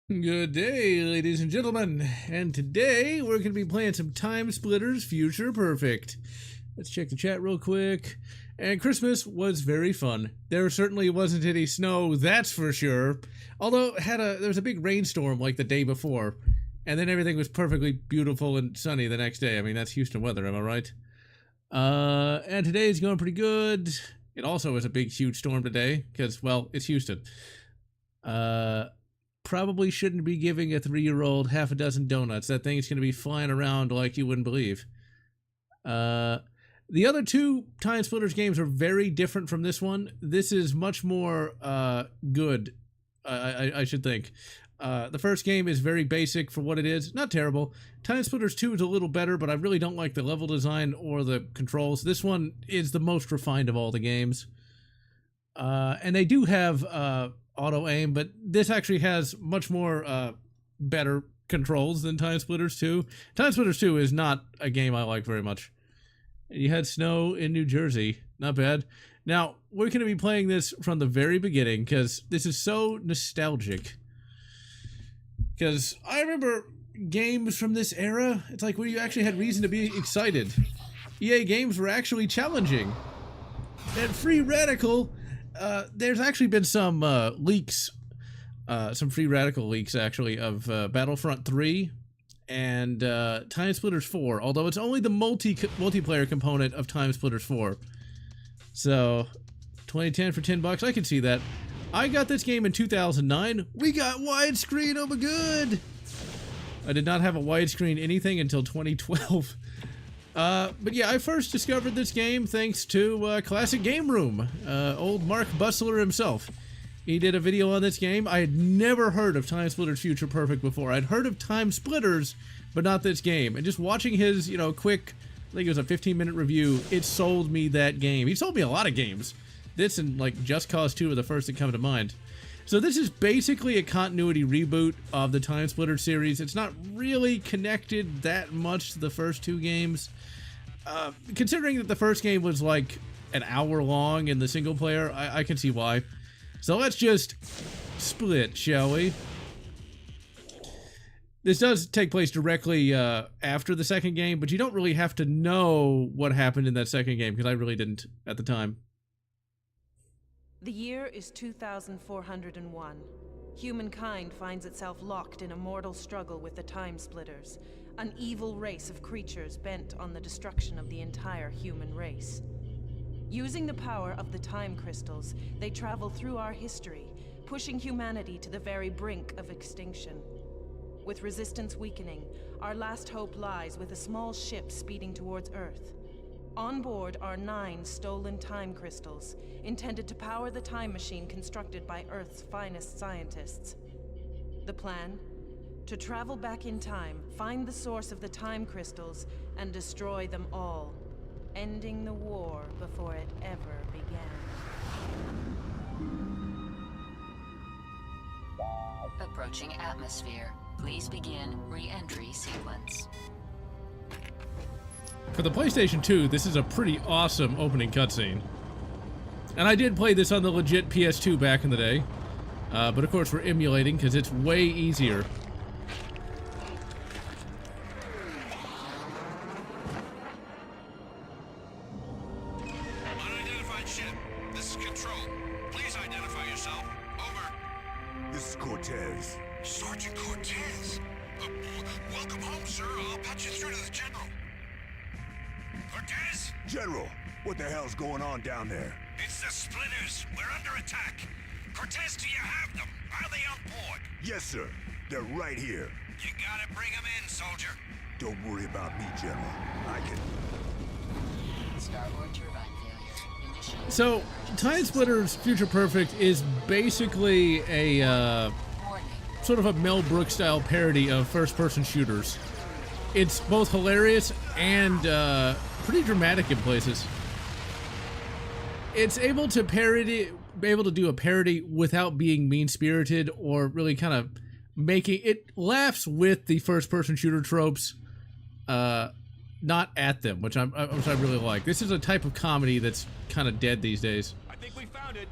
Good day, ladies and gentlemen, and today we're going to be playing some TimeSplitters Future Perfect. Let's check the chat real quick. And Christmas was very fun. There certainly wasn't any snow, that's for sure. Although there was a big rainstorm like the day before, and then everything was perfectly beautiful and sunny the next day. I mean, that's Houston weather, am I right? And today's going pretty good. It also was a big, huge storm today, because, well, it's Houston. Probably shouldn't be giving a 3-year-old half a dozen donuts. That thing's going to be flying around like you wouldn't believe. The other two TimeSplitters games are very different from this one. This is much more good, I should think. The first game is very basic for what it is. Not terrible. TimeSplitters 2 is a little better, but I really don't like the level design or the controls. This one is the most refined of all the games. And they do have auto aim, but this actually has much more better controls than TimeSplitters 2. TimeSplitters 2 is not a game I like very much. You had snow in New Jersey. Not bad. Now, we're going to be playing this from the very beginning because this is so nostalgic. Because I remember games from this era, it's like where you actually had reason to be excited. EA games were actually challenging. And Free Radical, there's actually been some leaks, some Free Radical leaks actually, of Battlefront 3 and TimeSplitters 4, although it's only the multiplayer component of TimeSplitters 4. So, 2010 for $10, I can see that. I got this game in 2009. We got widescreen, oh my god! I did not have a widescreen anything until 2012. But yeah, I first discovered this game thanks to Classic Game Room, old Mark Bussler himself. He did a video on this game. I had never heard of TimeSplitters Future Perfect before. I'd heard of TimeSplitters, but not this game. And just watching his, quick, I think it was a 15-minute review, it sold me that game. He sold me a lot of games. This and, like, Just Cause 2 are the first that come to mind. So this is basically a continuity reboot of the TimeSplitters series. It's not really connected that much to the first two games. Considering that the first game was like an hour long in the single player, I can see why. So let's just split, shall we? This does take place directly after the second game, but you don't really have to know what happened in that second game, because I really didn't at the time. The year is 2401. Humankind finds itself locked in a mortal struggle with the TimeSplitters, an evil race of creatures bent on the destruction of the entire human race. Using the power of the time crystals, they travel through our history, pushing humanity to the very brink of extinction. With resistance weakening, our last hope lies with a small ship speeding towards Earth. On board are 9 stolen time crystals, intended to power the time machine constructed by Earth's finest scientists. The plan? To travel back in time, find the source of the time crystals, and destroy them all, ending the war before it ever began. Approaching atmosphere. Please begin re-entry sequence. For the PlayStation 2, this is a pretty awesome opening cutscene. And I did play this on the legit PS2 back in the day. But of course we're emulating because it's way easier. Unidentified ship. This is Control. Please identify yourself. Over. This is Cortez. Sergeant Cortez. Welcome home, sir. I'll patch you through to the General. Cortez? General, what the hell's going on down there? It's the Splitters. We're under attack. Cortez, do you have them? Are they on board? Yes, sir. They're right here. You gotta bring them in, soldier. Don't worry about me, General. I can... Starboard turbine failure. Initiate. So, TimeSplitters Future Perfect is basically a Warning. sort of a Mel Brooks style parody of first-person shooters. It's both hilarious and pretty dramatic in places. It's able to do a parody without being mean-spirited or really kind of making it laughs with the first-person shooter tropes, not at them, which I really like. This is a type of comedy that's kind of dead these days. I think we found it.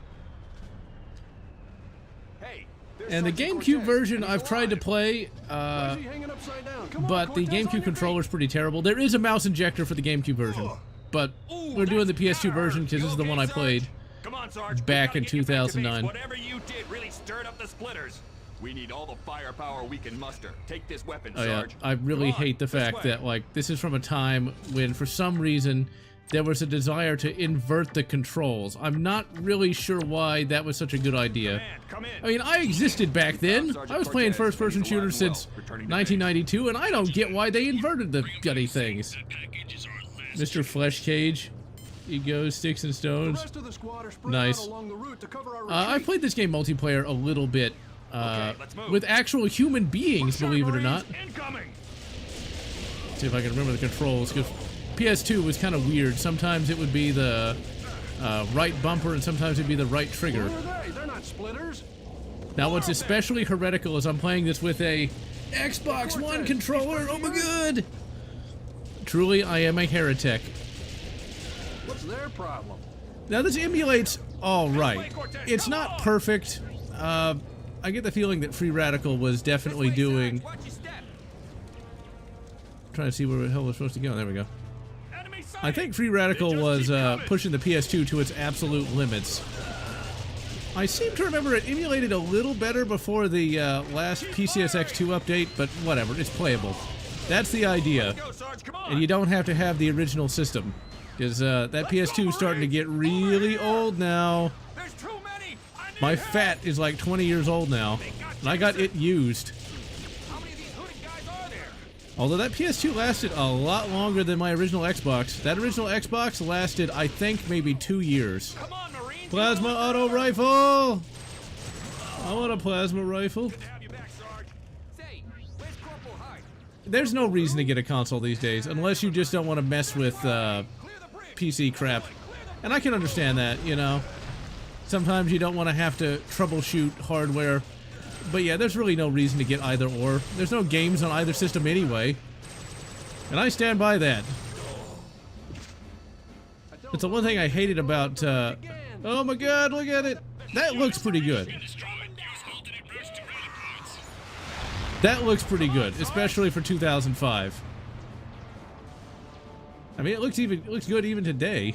Hey, And the GameCube version I've tried to play, but the GameCube controller's pretty terrible. There is a mouse injector for the GameCube version, but we're doing the PS2 version because this is the one I played back in 2009. Whatever you did really stirred up the splitters. We need all the firepower we can muster. Take this weapon, Sarge. I really hate the fact that, like, this is from a time when, for some reason, there was a desire to invert the controls. I'm not really sure why that was such a good idea. I mean, I existed back then. I was playing first-person shooters since 1992, and I don't get why they inverted the gutty things. Mr. Flesh Cage. He goes, sticks and stones. Nice. I played this game multiplayer a little bit. With actual human beings, believe it or not. Let's see if I can remember the controls, because PS2 was kind of weird. Sometimes it would be the right bumper, and sometimes it'd be the right trigger. Now, what's especially heretical is I'm playing this with a Xbox One controller. Oh my god! Truly, I am a heretic. What's their problem? Now, this emulates all right. It's not perfect. I get the feeling that Free Radical was definitely doing... Trying to see where the hell we're supposed to go. There we go. I think Free Radical was pushing the PS2 to its absolute limits. I seem to remember it emulated a little better before the last PCSX2 update, but whatever, it's playable. That's the idea. And you don't have to have the original system, because that PS2 is starting to get really old now. My fat is like 20 years old now, and I got it used. Although that PS2 lasted a lot longer than my original Xbox. That original Xbox lasted, I think, maybe 2 years. Plasma auto rifle! I want a plasma rifle. There's no reason to get a console these days, unless you just don't want to mess with PC crap. And I can understand that, you know. Sometimes you don't want to have to troubleshoot hardware. But yeah, there's really no reason to get either or. There's no games on either system anyway. And I stand by that. It's the one thing I hated about, oh my god, look at it! That looks pretty good. That looks pretty good, especially for 2005. I mean, it looks good even today.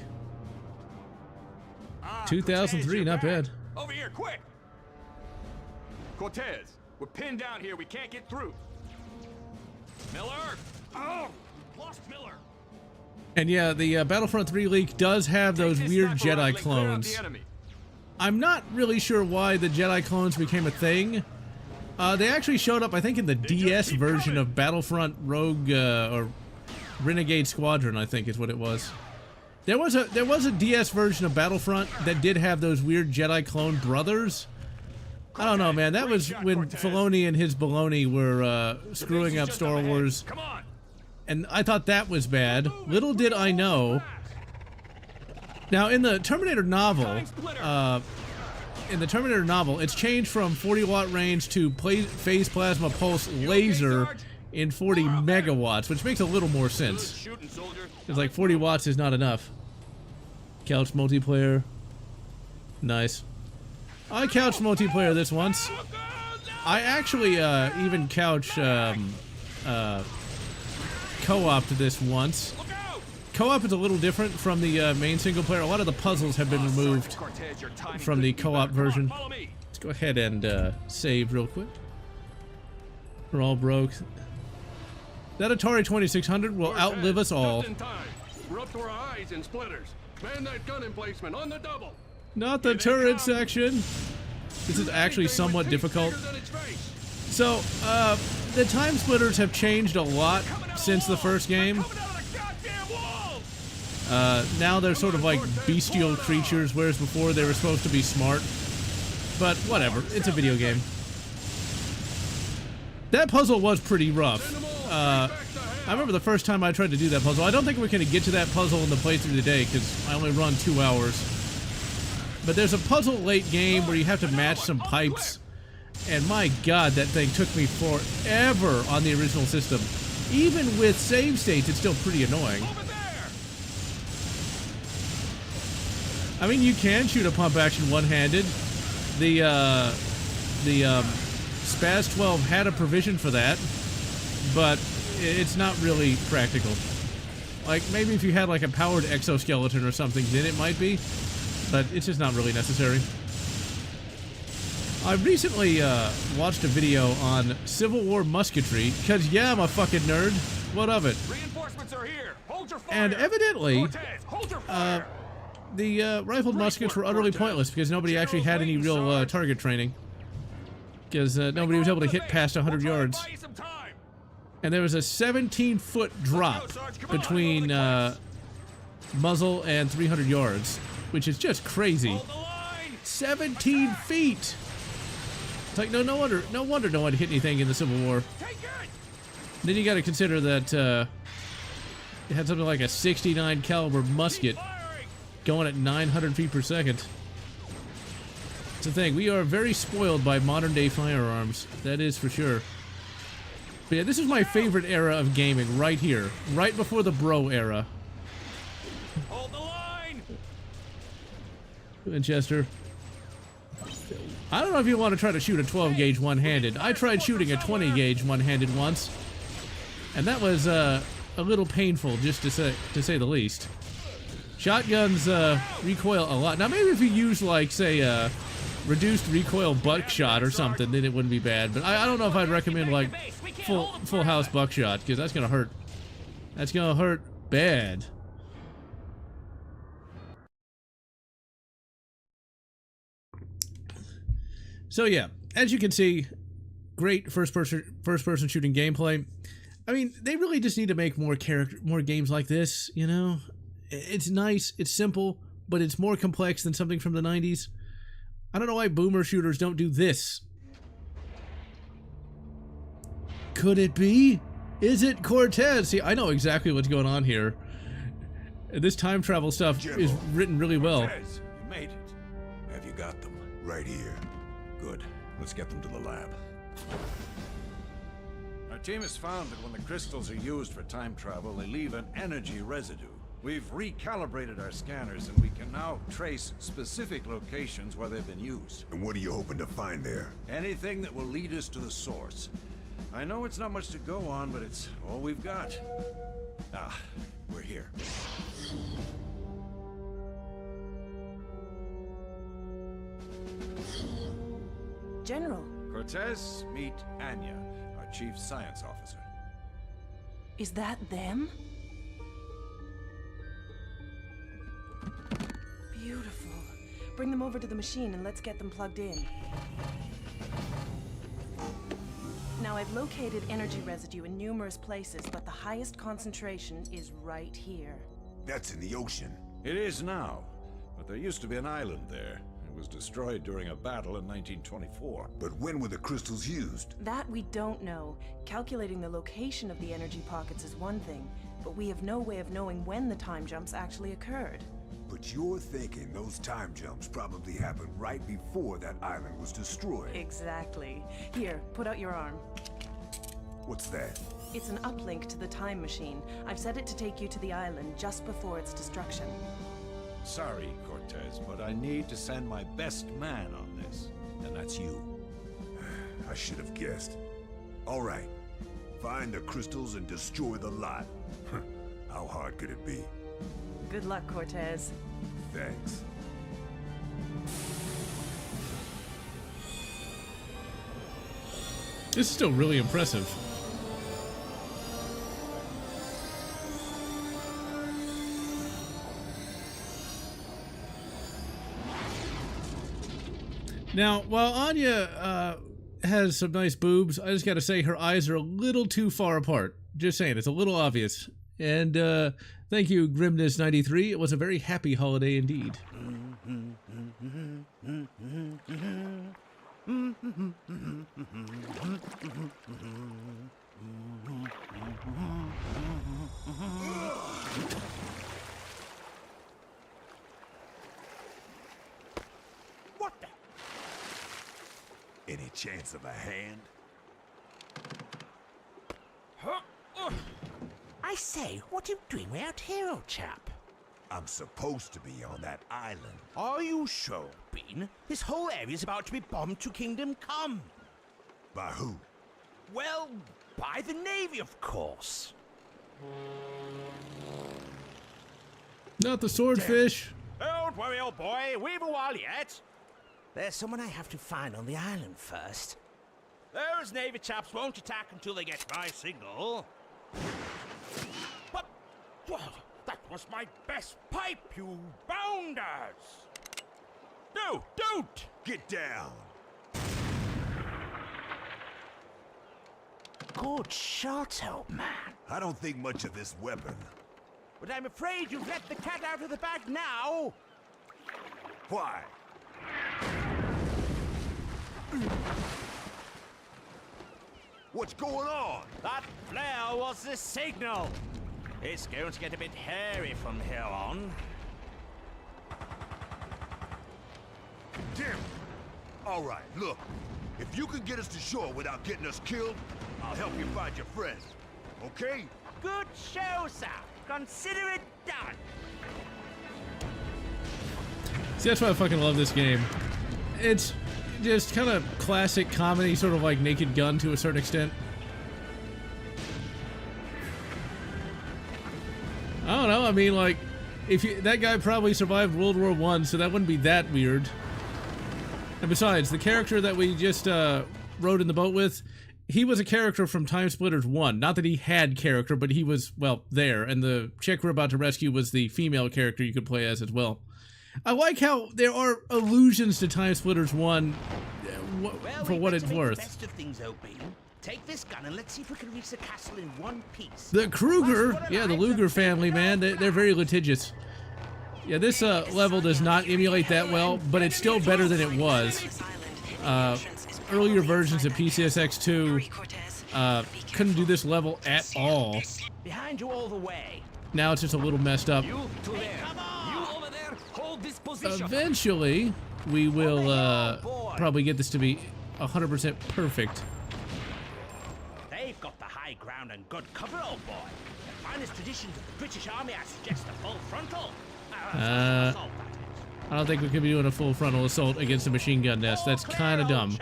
2003, not bad. Over here, quick! Cortez, we're pinned down here. We can't get through. Miller! Oh! Lost Miller! And yeah, the Battlefront 3 leak does have those weird Jedi clones. I'm not really sure why the Jedi clones became a thing. They actually showed up, I think, in the DS version of Battlefront Rogue, or Renegade Squadron, I think is what it was. There was a DS version of Battlefront that did have those weird Jedi clone brothers. I don't know, man. That was when Filoni and his baloney were screwing up Star Wars. And I thought that was bad. Little did I know. Now, in the Terminator novel, it's changed from 40-watt range to phase plasma pulse laser in 40 megawatts, which makes a little more sense. It's like 40 watts is not enough. Couch multiplayer. Nice. I couch multiplayer this once. I actually even couch co-opted this once. Co-op is a little different from the main single player. A lot of the puzzles have been removed from the co-op version. Let's go ahead and save real quick. We're all broke. That Atari 2600 will outlive us all. We're up to our eyes in splitters. Man that gun emplacement on the double. Not the turret section. This is actually somewhat difficult. So, the TimeSplitters have changed a lot since the first game. Now they're sort of like bestial creatures, whereas before they were supposed to be smart. But whatever, it's a video game. That puzzle was pretty rough. I remember the first time I tried to do that puzzle. I don't think we're going to get to that puzzle in the playthrough today because I only run 2 hours. But there's a puzzle late game where you have to match some pipes. And my god, that thing took me forever on the original system. Even with save states, it's still pretty annoying. I mean, you can shoot a pump action one-handed. The the Spaz 12 had a provision for that, but it's not really practical. Like, maybe if you had like a powered exoskeleton or something, then it might be, but it's just not really necessary. I recently watched a video on Civil War musketry, because yeah, I'm a fucking nerd. What of it? Reinforcements are here. Hold your fire. And evidently, Cortez, hold your fire. the rifled muskets were utterly pointless because nobody actually had any real target training. Because nobody was able to hit past 100 yards. And there was a 17-foot drop between muzzle and 300 yards, which is just crazy. 17 feet! It's like, no wonder no one hit anything in the Civil War. Then you got to consider that it had something like a 69 caliber musket going at 900 feet per second. It's the thing, we are very spoiled by modern day firearms. That is for sure. But yeah, this is my favorite era of gaming right here. Right before the bro era. Hold the line. Winchester. I don't know if you want to try to shoot a 12 gauge one-handed. I tried shooting a 20 gauge one-handed once. And that was a little painful, just to say the least. Shotguns recoil a lot. Now maybe if you use like, say, reduced recoil buckshot or something, then it wouldn't be bad. But I don't know if I'd recommend like full house buckshot, because that's gonna hurt. That's gonna hurt bad. So yeah, as you can see, great first person shooting gameplay. I mean, they really just need to make more games like this, you know? It's nice, it's simple, but it's more complex than something from the 90s. I don't know why boomer shooters don't do this. Could it be? Is it Cortez? See, I know exactly what's going on here. This time travel stuff is written really well. Cortez, you made it. Have you got them? Right here. Good. Let's get them to the lab. Our team has found that when the crystals are used for time travel, they leave an energy residue. We've recalibrated our scanners, and we can now trace specific locations where they've been used. And what are you hoping to find there? Anything that will lead us to the source. I know it's not much to go on, but it's all we've got. Ah, we're here. General, Cortez, meet Anya, our chief science officer. is that them? Beautiful. Bring them over to the machine and let's get them plugged in. Now, I've located energy residue in numerous places, but the highest concentration is right here. That's in the ocean. It is now, but there used to be an island there. It was destroyed during a battle in 1924. But when were the crystals used? That we don't know. Calculating the location of the energy pockets is one thing, but we have no way of knowing when the time jumps actually occurred. But you're thinking those time jumps probably happened right before that island was destroyed. Exactly. Here, put out your arm. What's that? It's an uplink to the time machine. I've set it to take you to the island just before its destruction. Sorry, Cortez, but I need to send my best man on this, and that's you. I should have guessed. All right. Find the crystals and destroy the lot. How hard could it be? Good luck, Cortez. Thanks. This is still really impressive. Now, while Anya has some nice boobs, I just gotta say her eyes are a little too far apart. Just saying, it's a little obvious. And thank you, Grimness93. It was a very happy holiday indeed. What the? Any chance of a hand? I say, what are you doing way out here, old chap? I'm supposed to be on that island. Are you sure, Bean? This whole area's about to be bombed to Kingdom Come. By who? Well, by the Navy, of course. Not the swordfish. Don't worry, old boy. We've a while yet. There's someone I have to find on the island first. Those Navy chaps won't attack until they get my signal. But... well, that was my best pipe, you bounders! No, don't! Get down! Good shot, old man. I don't think much of this weapon. But I'm afraid you've let the cat out of the bag now. Why? What's going on? That flare was the signal. It's going to get a bit hairy from here on. Damn it! All right, look. If you can get us to shore without getting us killed, I'll help you find your friends. Okay? Good show, sir. Consider it done. See, that's why I fucking love this game. It's just kind of classic comedy, sort of like Naked Gun to a certain extent. I don't know, I mean, like, that guy probably survived World War I, so that wouldn't be that weird. And besides, the character that we just rode in the boat with, he was a character from TimeSplitters 1. Not that he had character, but he was, well, there. And the chick we're about to rescue was the female character you could play as well. I like how there are allusions to TimeSplitters 1 for what it's worth. Best of things, Opie. Take this gun and let's see if we can reach the castle in one piece. The Kruger, yeah, the Luger family, man, they're very litigious. Yeah, this level does not emulate that well, but it's still better than it was. Earlier versions of PCSX2 couldn't do this level at all. Behind you all the way. Now it's just a little messed up. You to there. You over there. Hold this position. Eventually, we will probably get this to be 100% perfect. They've got the high ground and good cover, old boy. The finest traditions of the British Army, I suggest a full frontal. I don't think we could be doing a full frontal assault against a machine gun nest. That's kind of dumb.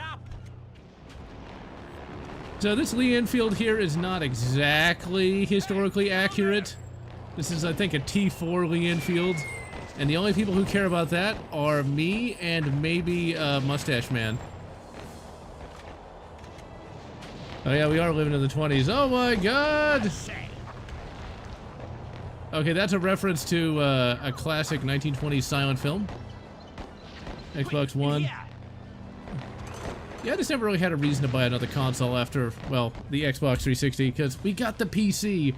So this Lee Enfield here is not exactly historically accurate. This is, I think, a T4 Lee Enfield. And the only people who care about that are me and maybe Mustache Man. Oh yeah, we are living in the 20s. Oh my god! Okay, that's a reference to a classic 1920s silent film. Xbox One. Yeah, I just never really had a reason to buy another console after, well, the Xbox 360, because we got the PC.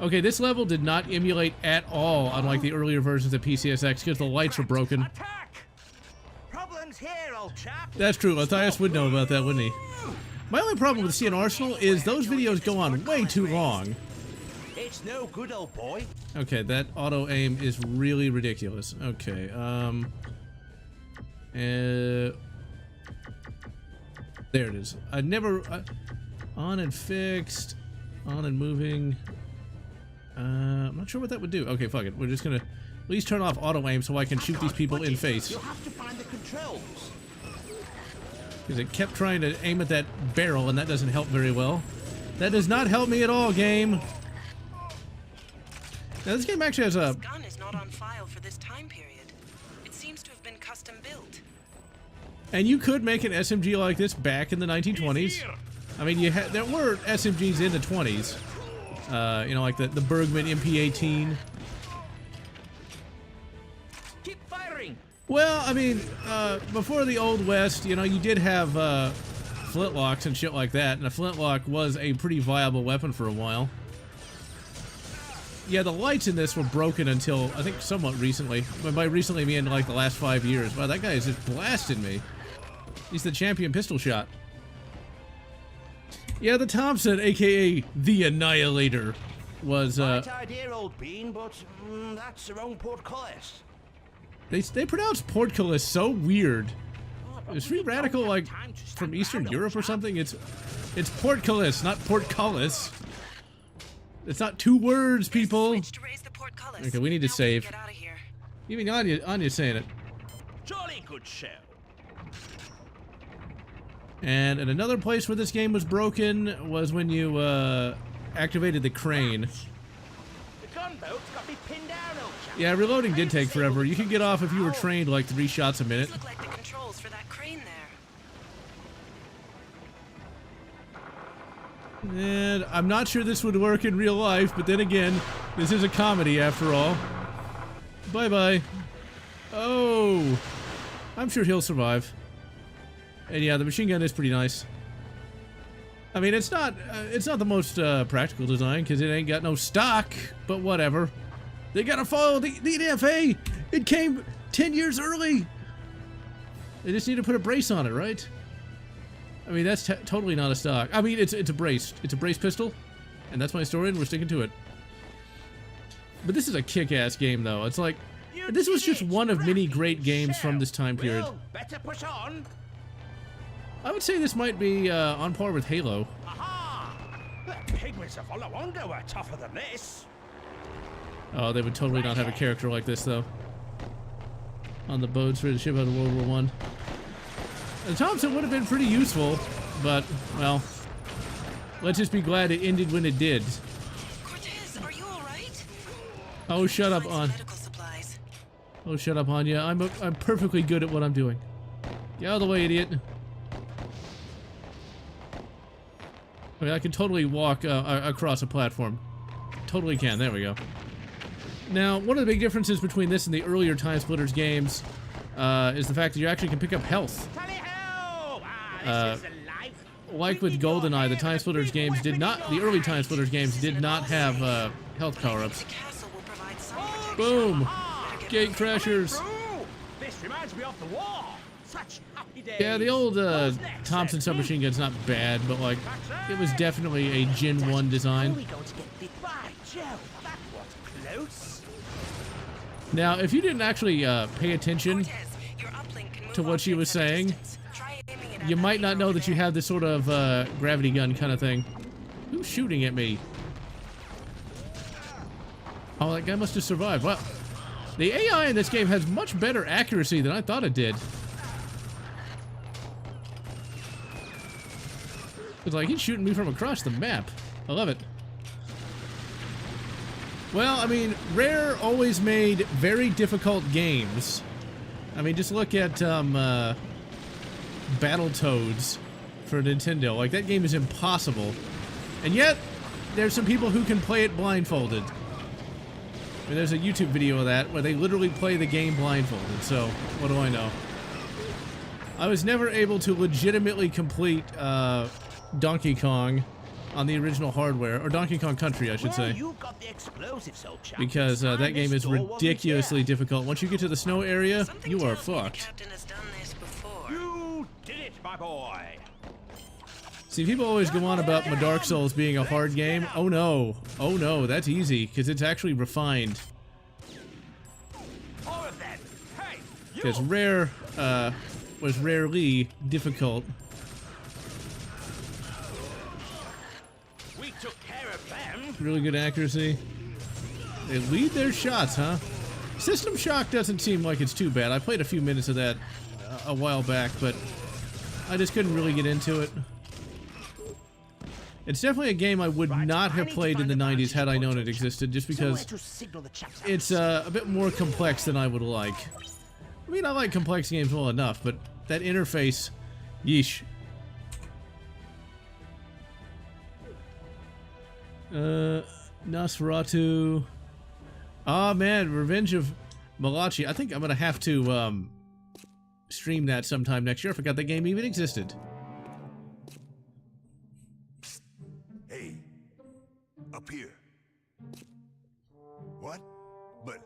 Okay, this level did not emulate at all, unlike the earlier versions of PCSX, because the lights were broken. Problems here, old chap. That's true, Matthias would know about that, wouldn't he? My only problem with CN Arsenal is those videos go on way too long. It's no good, old boy. Okay, that auto aim is really ridiculous. Okay, there it is. I never on and fixed, on and moving. I'm not sure what that would do. Okay, fuck it. We're just gonna at least turn off auto aim so I can shoot these people in face. You'll have to find the controls. Because it kept trying to aim at that barrel, and that doesn't help very well. That does not help me at all, game. Now this game actually has a... This gun is not on file for this time period. It seems to have been custom built. And you could make an SMG like this back in the 1920s. I mean, there were SMGs in the 20s. You know, like the Bergman MP18. Keep firing. Well, I mean, before the Old West, you know, you did have flintlocks and shit like that, and a flintlock was a pretty viable weapon for a while. Yeah, the lights in this were broken until, I think, somewhat recently. But by recently, I mean, like, the last 5 years. Wow, that guy is just blasting me. He's the champion pistol shot. Yeah, the Thompson, a.k.a. the Annihilator, was, Right idea, old bean, but that's the wrong portcullis. They pronounce portcullis so weird. Is Free Radical, like, from Eastern Europe or something? It's portcullis, not portcullis. It's not two words, people. Okay, we need to save. Even Anya's saying it. Jolly good show. And another place where this game was broken was when you activated the crane. The gunboat's got me pinned down, old chap. Yeah, reloading did take forever. You could get off if you were trained like 3 shots a minute. Look like the controls for that crane there. And I'm not sure this would work in real life, but then again, this is a comedy after all. Bye-bye. Oh, I'm sure he'll survive. And yeah, the machine gun is pretty nice. I mean, it's not the most practical design because it ain't got no stock, but whatever. They gotta follow the NFA. It came 10 years early. They just need to put a brace on it, right? I mean, that's totally not a stock. I mean, it's a brace. It's a brace pistol, and that's my story, and we're sticking to it. But this is a kick-ass game, though. It's like, this was just one of many great games from this time period. Well, better push on. I would say this might be on par with Halo. Aha! The pigments of Olawanda were tougher than this. Oh, they would totally not have a character like this, though. On the boats for the ship out of World War I. The Thompson would have been pretty useful, but, well, let's just be glad it ended when it did. Cortez, are you all right? Oh, shut up, Anya. Medical supplies. Oh, shut up, Anya. I'm perfectly good at what I'm doing. Get out of the way, idiot. I mean, I can totally walk across a platform. Totally can. There we go. Now, one of the big differences between this and the earlier TimeSplitters games is the fact that you actually can pick up health. Like with GoldenEye, the TimeSplitters games did not. The early TimeSplitters games did not have health power-ups. Boom! Gate crashers. This reminds me of the war. Such happy days. Yeah, the old Thompson submachine gun's not bad, but like, it was definitely a Gen 1 design. By Joe, that was close. Now, if you didn't actually pay attention to what she was saying, you might not know that you have this sort of gravity gun kind of thing. Who's shooting at me? Oh, that guy must have survived. Well, the AI in this game has much better accuracy than I thought it did. It's like he's shooting me from across the map. I love it. Well, I mean, Rare always made very difficult games. I mean, just look at Battletoads for Nintendo. Like, that game is impossible. And yet, there's some people who can play it blindfolded. I mean, there's a YouTube video of that where they literally play the game blindfolded, so what do I know? I was never able to legitimately complete Donkey Kong on the original hardware, or Donkey Kong Country, I should say. You got the explosives, old chap. Because that game is ridiculously difficult. Once you get to the snow area, you are fucked. You did it, my boy. See, people always go on about my Dark Souls being a hard game. Oh no, that's easy, because it's actually refined. Because Rare was rarely difficult. We took care of them. Really good accuracy. They lead their shots, huh? System Shock doesn't seem like it's too bad. I played a few minutes of that a while back, but I just couldn't really get into it. It's definitely a game I would not have played in the 90s had I known it existed, just because it's a bit more complex than I would like. I mean, I like complex games well enough, but that interface, yeesh. Nosferatu. Ah, man, Revenge of Malachi. I think I'm gonna have to stream that sometime next year. I forgot that game even existed. Hey, up here. What? But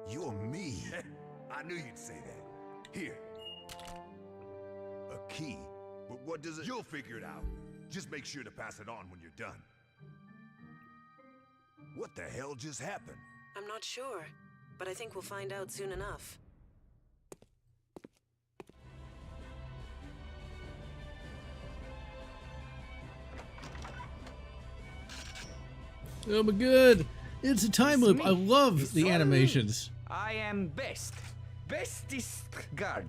you're me. I knew you'd say that. Here. A key. But what does it... You'll figure it out. Just make sure to pass it on when you're done. What the hell just happened? I'm not sure, but I think we'll find out soon enough. Oh my god! It's a time loop. I love the animations. I am bestest guard.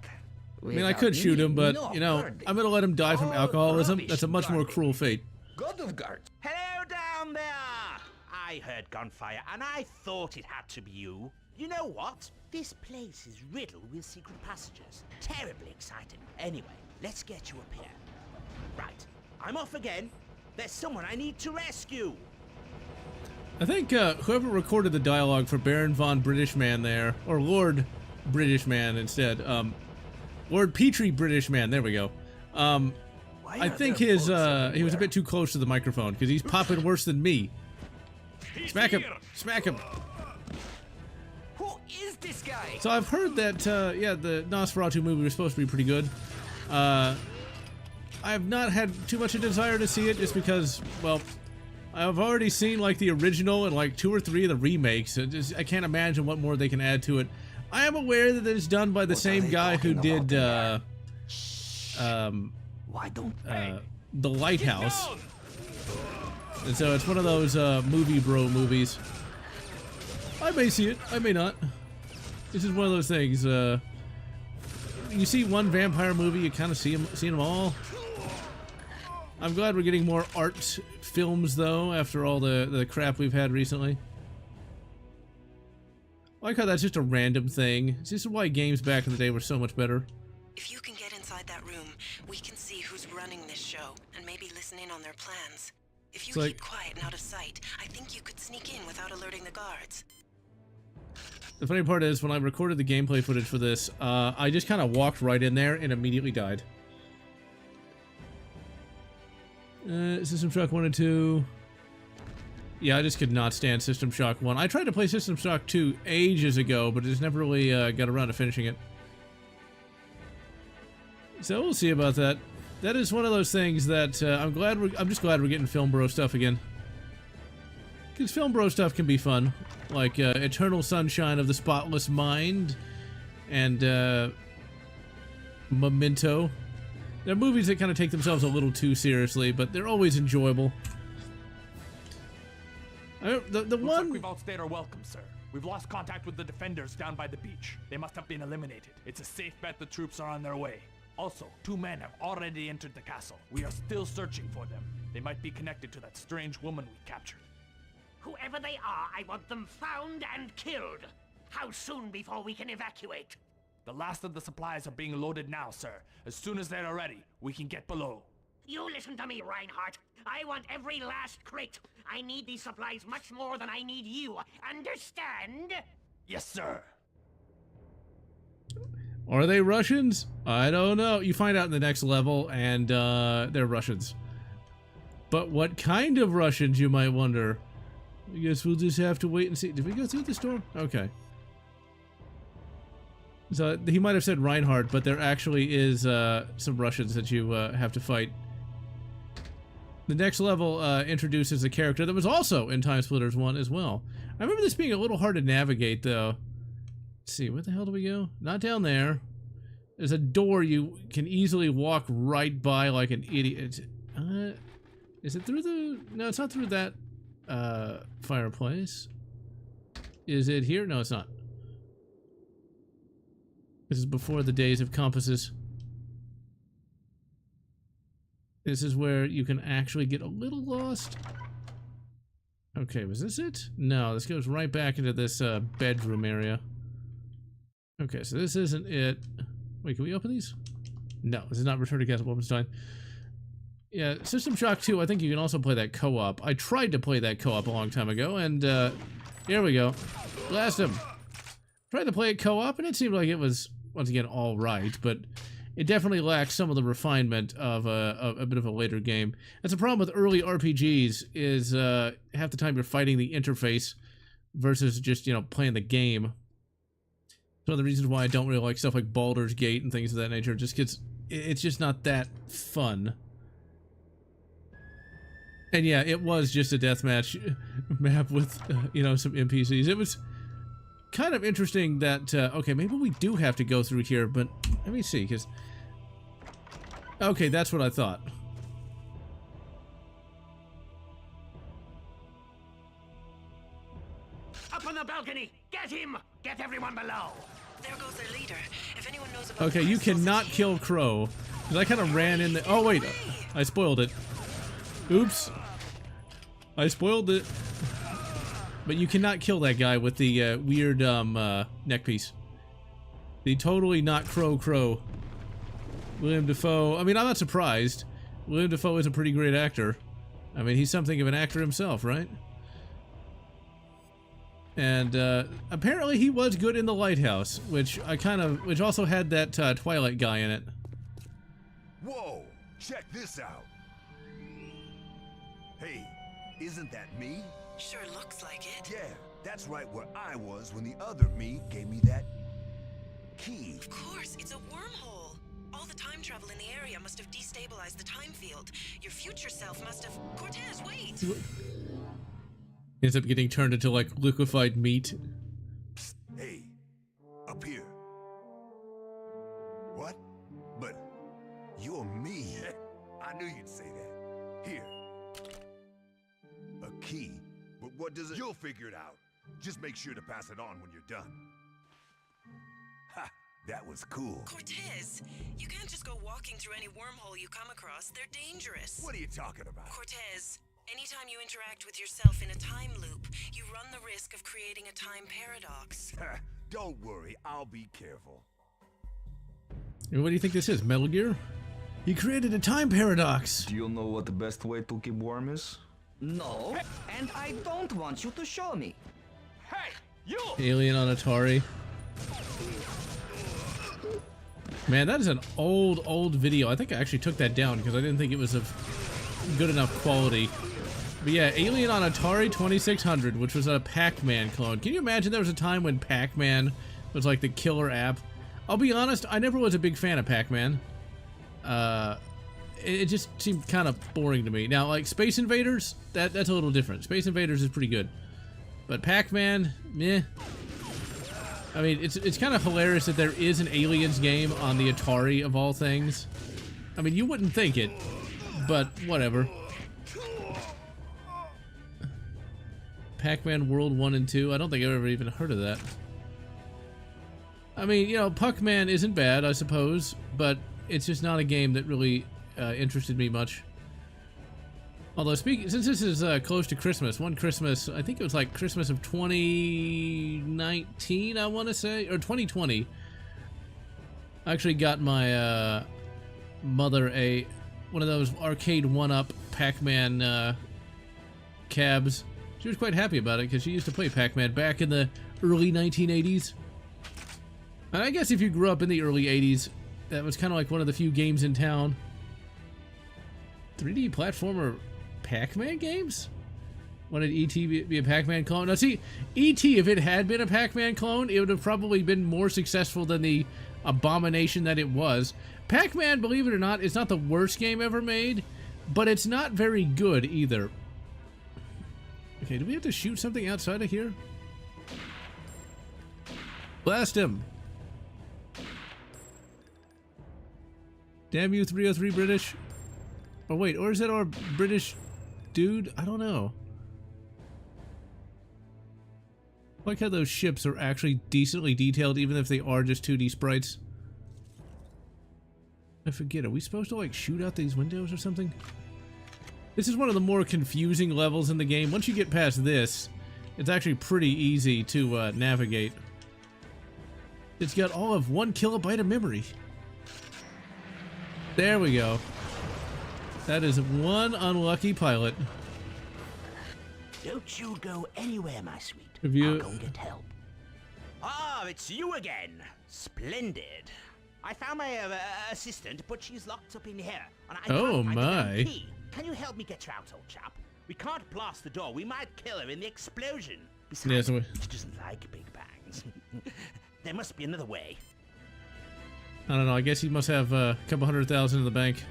I mean, I could shoot him, but, you know, I'm gonna let him die from alcoholism. That's a much more cruel fate. God of guards. Hello down there! I heard gunfire, and I thought it had to be you. You know what? This place is riddled with secret passages. Terribly exciting. Anyway, let's get you up here. Right, I'm off again. There's someone I need to rescue. I think whoever recorded the dialogue for Baron von British Man there, or Lord British Man instead, Lord Petrie British Man, there we go. I think he was a bit too close to the microphone because he's popping worse than me. Smack him! Smack him! Who is this guy? So I've heard that, yeah, the Nosferatu movie was supposed to be pretty good. I have not had too much a desire to see it just because, well, I've already seen like the original and like 2 or 3 of the remakes. I can't imagine what more they can add to it. I am aware that it's done by the same guy who did Why don't The Lighthouse. And so it's one of those movie bro movies. I may see it, I may not. This is one of those things. You see one vampire movie, you kind of see them all. I'm glad we're getting more art films though, after all the crap we've had recently. I like how that's just a random thing. This is why games back in the day were so much better. If you can get inside that room, we can see who's running this show and maybe listen in on their plans. If you keep quiet and out of sight, I think you could sneak in without alerting the guards. The funny part is, when I recorded the gameplay footage for this, I just kind of walked right in there and immediately died. System Shock 1 and 2. Yeah, I just could not stand System Shock 1. I tried to play System Shock 2 ages ago, but just never really got around to finishing it. So we'll see about that. That is one of those things that I'm just glad we're getting Film Bro stuff again. Because Film Bro stuff can be fun. Like Eternal Sunshine of the Spotless Mind and Memento. They're movies that kind of take themselves a little too seriously, but they're always enjoyable. The Looks one... like we've outstayed our welcome, sir. We've lost contact with the defenders down by the beach. They must have been eliminated. It's a safe bet the troops are on their way. Also, 2 men have already entered the castle. We are still searching for them. They might be connected to that strange woman we captured. Whoever they are, I want them found and killed. How soon before we can evacuate? The last of the supplies are being loaded now, sir. As soon as they're ready, we can get below. You listen to me, Reinhardt. I want every last crate. I need these supplies much more than I need you. Understand? Yes, sir. Are they Russians? I don't know. You find out in the next level, and they're Russians. But what kind of Russians, you might wonder? I guess we'll just have to wait and see. Did we go through this door? Okay. So he might have said Reinhardt, but there actually is some Russians that you have to fight. The next level introduces a character that was also in TimeSplitters 1 as well. I remember this being a little hard to navigate, though. Let's see, where the hell do we go? Not down there. There's a door you can easily walk right by like an idiot. Is it through the... No, it's not through that fireplace. Is it here? No, it's not. This is before the days of compasses. This is where you can actually get a little lost. Okay, was this it? No, this goes right back into this bedroom area. Okay, so this isn't it. Wait, can we open these? No, this is not Return to Castle Wolfenstein. Yeah, System Shock 2, I think you can also play that co-op. I tried to play that co-op a long time ago, and here we go. Blast him. Tried to play it co-op, and it seemed like it was, once again, all right, but it definitely lacks some of the refinement of a bit of a later game. That's a problem with early RPGs, is half the time you're fighting the interface versus just, you know, playing the game. It's one of the reasons why I don't really like stuff like Baldur's Gate and things of that nature, just because it's just not that fun. And yeah, it was just a deathmatch map with, you know, some NPCs. It was kind of interesting that, okay, maybe we do have to go through here, but let me see, because... Okay, that's what I thought. Up on the balcony! Get him! Get everyone below! There goes their leader. If anyone knows about Okay, you cannot kill Crow. Because I kind of ran in the... Oh, wait. I spoiled it. Oops. I spoiled it. But you cannot kill that guy with the weird neck piece. The totally not Crow. William Dafoe. I mean, I'm not surprised. William Dafoe is a pretty great actor. I mean, he's something of an actor himself, right? And apparently he was good in The Lighthouse, which also had that Twilight guy in it. Whoa! Check this out. Hey, isn't that me? Sure looks like it. Yeah, that's right where I was when the other me gave me that key. Of course, it's a wormhole. All the time travel in the area must have destabilized the time field. Your future self must have... Cortez, wait! Ends up getting turned into, like, liquefied meat. Psst, hey, up here. What? But you're me. I knew you'd say that. Here. A key. But what does it... You'll figure it out. Just make sure to pass it on when you're done. Ha! That was cool. Cortez, you can't just go walking through any wormhole you come across. They're dangerous. What are you talking about? Cortez, anytime you interact with yourself in a time loop, you run the risk of creating a time paradox. Don't worry, I'll be careful. And what do you think this is, Metal Gear? He created a time paradox. Do you know what the best way to keep warm is? No, and I don't want you to show me. Hey, you! Alien on Atari. Man, that is an old video. I think I actually took that down because I didn't think it was of good enough quality. But yeah, Alien on Atari 2600, which was a Pac-Man clone. Can you imagine there was a time when Pac-Man was like the killer app? I'll be honest, I never was a big fan of Pac-Man. It just seemed kind of boring to me. Now, like Space Invaders, that's a little different. Space Invaders is pretty good. But Pac-Man, meh. I mean, it's kind of hilarious that there is an Aliens game on the Atari of all things. I mean, you wouldn't think it, but whatever. Pac-Man World 1 and 2, I don't think I've ever even heard of that. I mean, you know, Puck-Man isn't bad, I suppose, but it's just not a game that really interested me much. Although, since this is close to Christmas, one Christmas, I think it was like Christmas of 2019, I want to say, or 2020. I actually got my mother one of those arcade one-up Pac-Man cabs. She was quite happy about it because she used to play Pac-Man back in the early 1980s. And I guess if you grew up in the early 80s, that was kind of like one of the few games in town. 3D platformer Pac-Man games? Wanted E.T. be a Pac-Man clone? Now see, E.T., if it had been a Pac-Man clone, it would have probably been more successful than the abomination that it was. Pac-Man, believe it or not, is not the worst game ever made, but it's not very good either. Okay, do we have to shoot something outside of here? Blast him! Damn you, 303 British. Oh wait, or is that our British dude? I don't know. I like how those ships are actually decently detailed, even if they are just 2D sprites. I forget, are we supposed to like shoot out these windows or something? This is one of the more confusing levels in the game. Once you get past this, it's actually pretty easy to navigate. It's got all of 1 kilobyte of memory. There we go. That is one unlucky pilot. Don't you go anywhere, my sweet. Have you... I'll go and get help. Ah, it's you again. Splendid. I found my assistant, but she's locked up in here. And I oh can't find the my. damn key. Can you help me get her out, old chap? We can't blast the door. We might kill her in the explosion. Besides, Yeah, she doesn't like big bangs. There must be another way. I don't know, I guess he must have a couple 100,000 in the bank.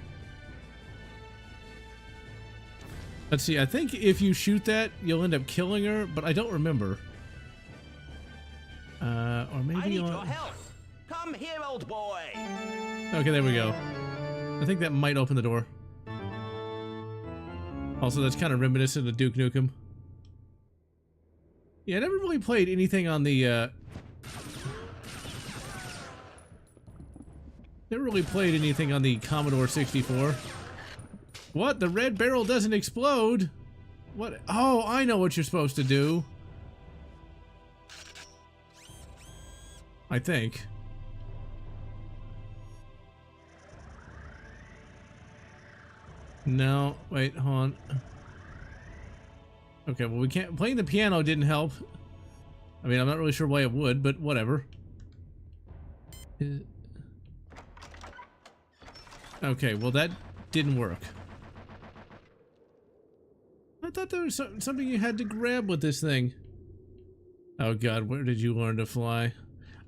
Let's see, I think if you shoot that, you'll end up killing her, but I don't remember. Or maybe I need your help. Come here, old boy. Okay, there we go. I think that might open the door. Also, that's kind of reminiscent of Duke Nukem. Yeah, I never really played anything on the, never really played anything on the Commodore 64. What? The red barrel doesn't explode? What? Oh, I know what you're supposed to do. I think. No, wait, hold on. Okay, well we can't, playing the piano didn't help. I mean, I'm not really sure why it would, but whatever. Okay, well that didn't work. I thought there was something you had to grab with this thing. Oh god, where did you learn to fly?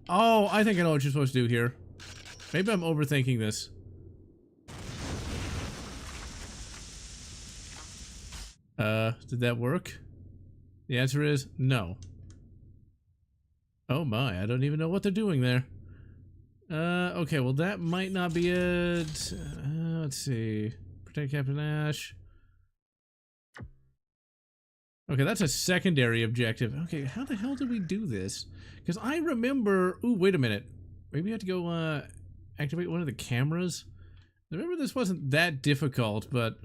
Oh, I think I know what you're supposed to do here. Maybe I'm overthinking this. Did that work? The answer is no. Oh my, I don't even know what they're doing there. Okay, well that might not be it. Let's see. Protect Captain Ash. Okay, that's a secondary objective. Okay, how the hell did we do this? Because I remember... Ooh, wait a minute. Maybe you have to go, activate one of the cameras? I remember this wasn't that difficult, but...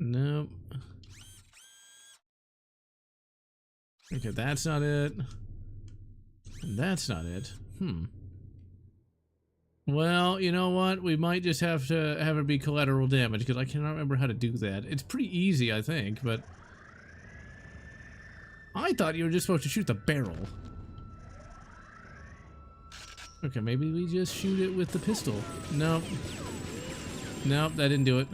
Nope. Okay, that's not it. And that's not it. Well, you know what? We might just have to have it be collateral damage, because I cannot remember how to do that. It's pretty easy, I think, but... I thought you were just supposed to shoot the barrel. Okay, maybe we just shoot it with the pistol. Nope. Nope, that didn't do it.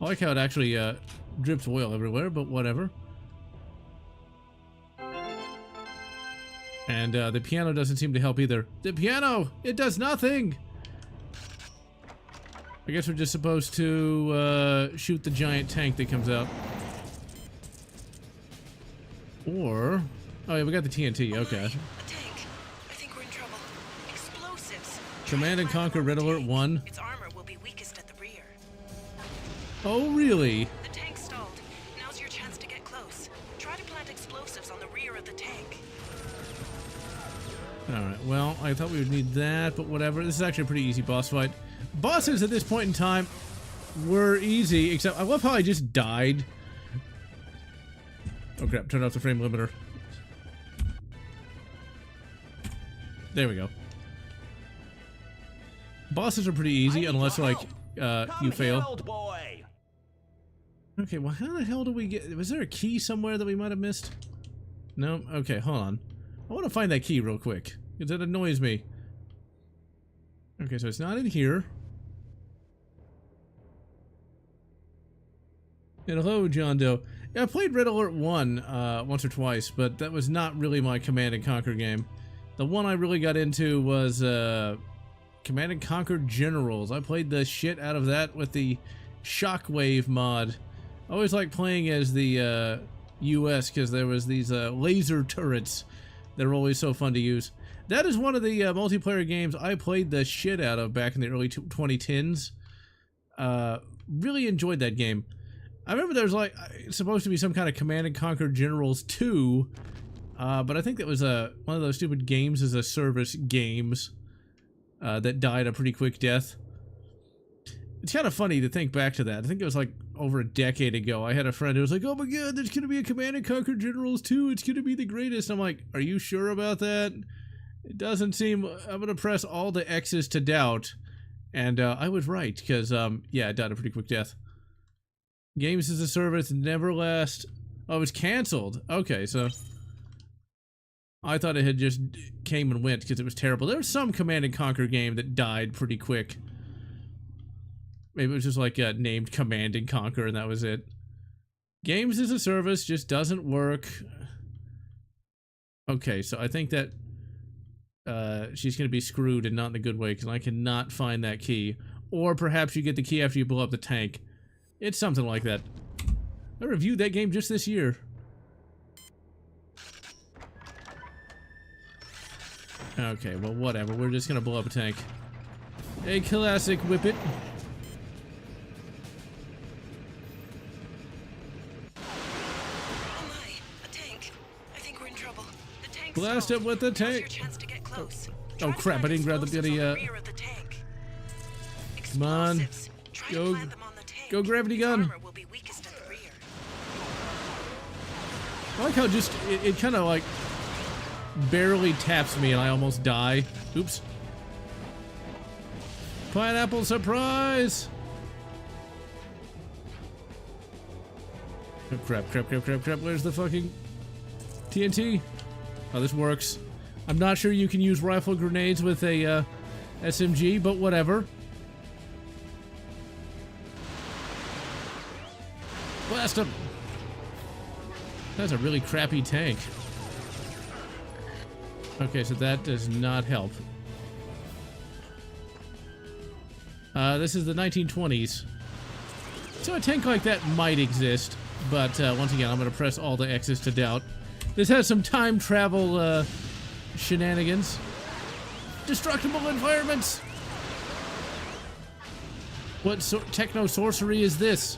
I like how it actually drips oil everywhere, but whatever. And the piano doesn't seem to help either. The piano! It does nothing! I guess we're just supposed to shoot the giant tank that comes out. Or... Oh yeah, we got the TNT, okay. A tank. I think we're in trouble. Explosives. Command and Conquer Red Alert 1. Its armor will be weakest at the rear. Oh, really? The tank stalled. Now's your chance to get close. Try to plant explosives on the rear of the tank. Alright, well, I thought we would need that, but whatever. This is actually a pretty easy boss fight. Bosses at this point in time were easy, except I love how I just died. Oh crap, turn off the frame limiter. There we go. Bosses are pretty easy, unless, like, you fail. Old boy. Okay, well, how the hell do we get... Was there a key somewhere that we might have missed? No? Okay, hold on. I want to find that key real quick, because it annoys me. Okay, so it's not in here. And hello, John Doe. Yeah, I played Red Alert 1 once or twice, but that was not really my Command and Conquer game. The one I really got into was Command and Conquer Generals. I played the shit out of that with the Shockwave mod. I always liked playing as the US because there was these laser turrets. They're always so fun to use. That is one of the multiplayer games I played the shit out of back in the early 2010s. Really enjoyed that game. I remember there was like supposed to be some kind of Command and Conquer Generals 2, but I think that was one of those stupid games as a service games that died a pretty quick death. It's kind of funny to think back to that. I think it was like over a decade ago. I had a friend who was like, "Oh my god, there's gonna be a Command and Conquer Generals 2. It's gonna be the greatest." I'm like, "Are you sure about that?" It doesn't seem. I'm gonna press all the X's to doubt, and I was right because yeah, it died a pretty quick death. Games as a service never last. Oh, it was canceled. Okay, so I thought it had just came and went because it was terrible. There was some Command and Conquer game that died pretty quick. Maybe it was just like named Command and Conquer and that was it. Games as a service just doesn't work. Okay, so I think that she's going to be screwed and not in the good way because I cannot find that key. Or perhaps you get the key after you blow up the tank. It's something like that. I reviewed that game just this year. Okay, well whatever. We're just gonna blow up a tank. A classic whippet. Blast him with the tank. Oh crap, I didn't grab the bloody, come on. Go gravity gun. I like how just, it kind of like barely taps me and I almost die. Oops. Pineapple surprise! Oh, crap. Where's the fucking TNT? Oh, this works. I'm not sure you can use rifle grenades with a SMG, but whatever. Blast him! That's a really crappy tank. Okay, so that does not help. This is the 1920s. So a tank like that might exist, but once again, I'm going to press all the X's to doubt. This has some time travel shenanigans. Destructible environments! What techno-sorcery is this?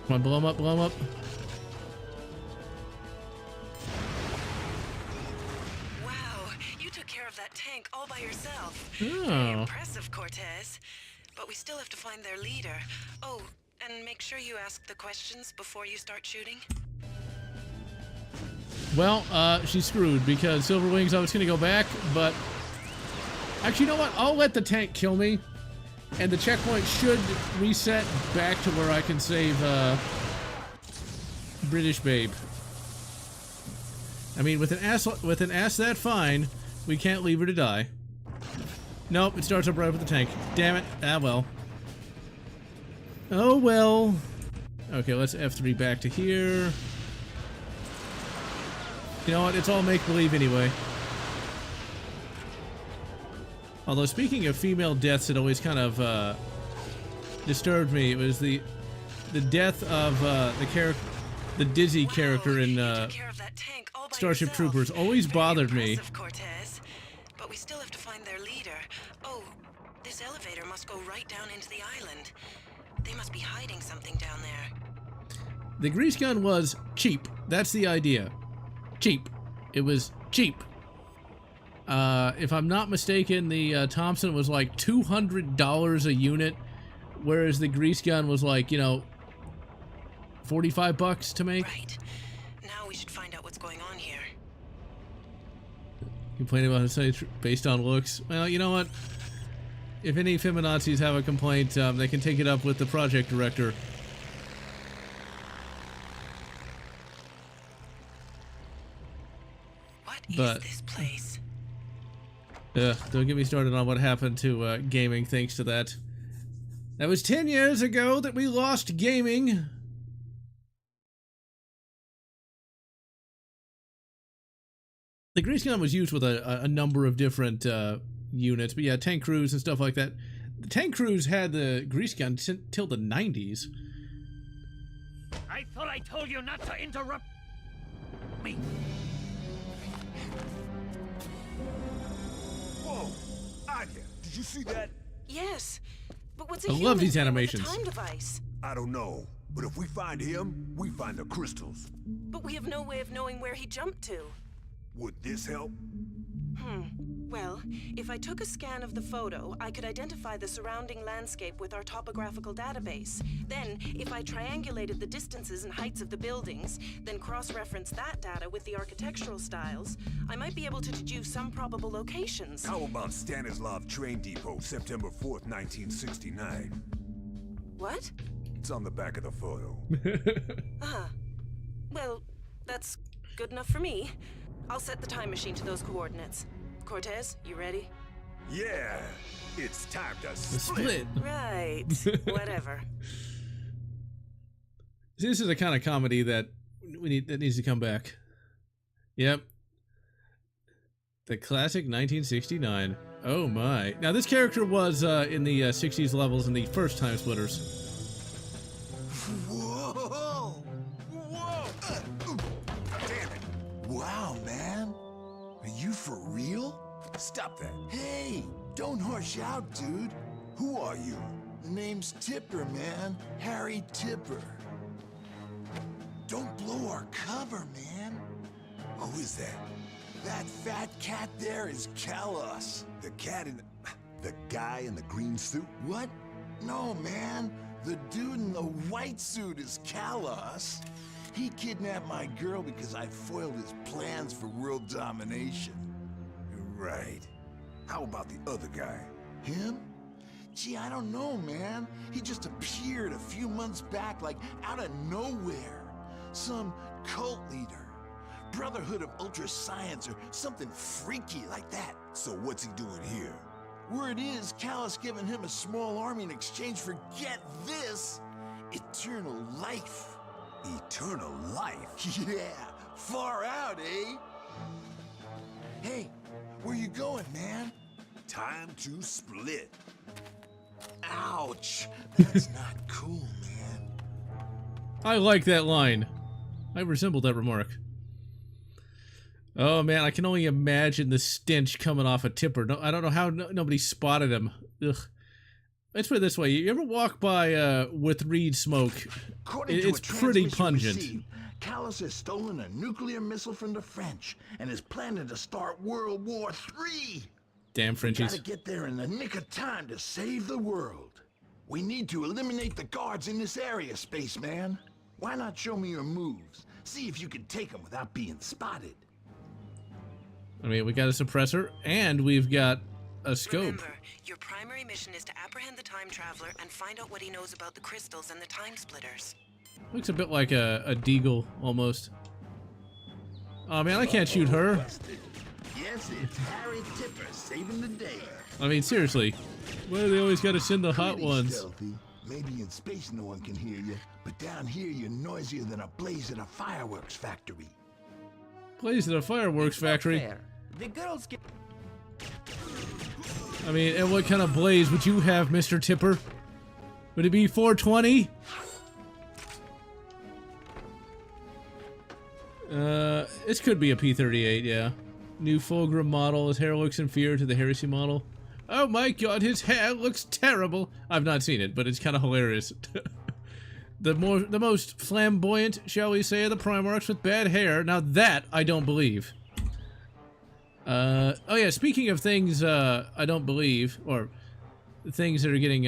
Come on, blow 'em up, blow 'em up. Wow, you took care of that tank all by yourself. Oh. Very impressive, Cortez. But we still have to find their leader. Oh, and make sure you ask the questions before you start shooting. Well, she's screwed because Silver Wings, I was going to go back, but... Actually, you know what? I'll let the tank kill me, and the checkpoint should reset back to where I can save, British Babe. I mean, with an ass that fine, we can't leave her to die. Nope, it starts up right with the tank. Damn it. Ah, well. Oh, well. Okay, let's F3 back to here. You know what? It's all make-believe anyway. Although, speaking of female deaths, it always kind of disturbed me. It was the death of the Dizzy character in Starship Troopers. Always bothered me. Cortez, but we still have to find their leader. Oh, this elevator must go right down into the island. They must be hiding something down there. The grease gun was cheap. That's the idea. Cheap. It was cheap. If I'm not mistaken, the Thompson was like $200 a unit, whereas the grease gun was like, you know, $45 to make. Right. Now we should find out what's going on here. Complaining about it based on looks. Well, you know what? If any feminazis have a complaint, they can take it up with the project director. What is this place? Don't get me started on what happened to gaming thanks to that. That was 10 years ago that we lost gaming. The grease gun was used with a number of different units, but yeah, tank crews and stuff like that. The tank crews had the grease gun till the 90s. I thought I told you not to interrupt me. Whoa! Anya, did you see that? Yes, but what's a I human love these doing with a animations. time device? I don't know, but if we find him, we find the crystals. But we have no way of knowing where he jumped to. Would this help? Well, if I took a scan of the photo, I could identify the surrounding landscape with our topographical database. Then, if I triangulated the distances and heights of the buildings, then cross-reference that data with the architectural styles, I might be able to deduce some probable locations. How about Stanislav Train Depot, September 4th, 1969? What? It's on the back of the photo. Well, that's good enough for me. I'll set the time machine to those coordinates. Cortez, you ready? Yeah, it's time to split. Right. Whatever. This is the kind of comedy that that needs to come back. Yep. The classic 1969. Oh my. Now this character was in the 60s levels in the first TimeSplitters. Whoa! Whoa! Damn it! Wow, man. Are you for real? Stop that. Hey, don't horse out, dude. Who are you? The name's Tipper, man. Harry Tipper. Don't blow our cover, man. Who is that? That fat cat there is Kalos. The cat in the guy in the green suit? What? No, man. The dude in the white suit is Kalos. He kidnapped my girl because I foiled his plans for world domination. Right. How about the other guy? Him? Gee, I don't know, man. He just appeared a few months back, like out of nowhere. Some cult leader. Brotherhood of Ultra Science or something freaky like that. So what's he doing here? Word is, Kalos giving him a small army in exchange for, get this, eternal life. Eternal life? Yeah, far out, eh? Hey, where you going, man? Time to split. Ouch, that's not cool, man. I like that line. I resemble that remark. Oh man, I can only imagine the stench coming off a tipper. No, I don't know how nobody spotted him. Ugh. Let's put it this way: you ever walk by with reed smoke? It's pretty pungent. Kalos has stolen a nuclear missile from the French and is planning to start World War III. Damn Frenchies! We gotta get there in the nick of time to save the world. We need to eliminate the guards in this area, spaceman. Why not show me your moves? See if you can take them without being spotted. I mean, we got a suppressor, and we've got a scope. Remember, your primary mission is to apprehend the time traveler and find out what he knows about the crystals and the TimeSplitters. Looks a bit like a deagle, almost. Oh man, I can't shoot her. Yes, it's Harry Tipper saving the day. I mean, seriously. Why do they always gotta send the hot ones? Stealthy. Maybe in space no one can hear you, but down here you're noisier than a blaze at a fireworks factory. Blaze at a fireworks factory? The girls get... I mean, and what kind of blaze would you have, Mr. Tipper? Would it be 420? This could be a P-38, yeah. New Fulgrim model. His hair looks inferior to the Heresy model. Oh my god, his hair looks terrible! I've not seen it, but it's kind of hilarious. The most flamboyant, shall we say, of the Primarchs with bad hair. Now that, I don't believe. Oh yeah, speaking of things I don't believe, or things that are getting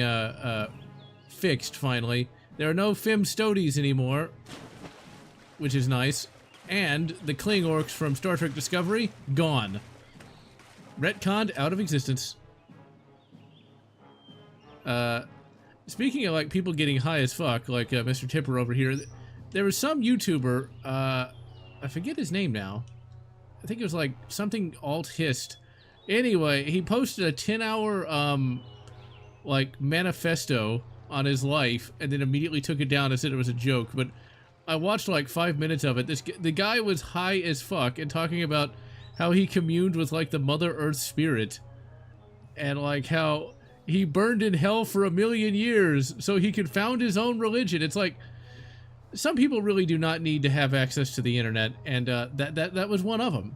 fixed, finally. There are no Fim Stodies anymore, which is nice. And the Kling Orcs from Star Trek Discovery, gone. Retconned out of existence. Speaking of, like, people getting high as fuck, like Mr. Tipper over here, there was some YouTuber, I forget his name now. I think it was, like, something alt-hist. Anyway, he posted a 10-hour, like, manifesto on his life, and then immediately took it down and said it was a joke, but I watched, like, 5 minutes of it. The guy was high as fuck and talking about how he communed with, like, the Mother Earth spirit, and, like, how he burned in hell for 1,000,000 years so he could found his own religion. It's like, some people really do not need to have access to the internet, and that was one of them.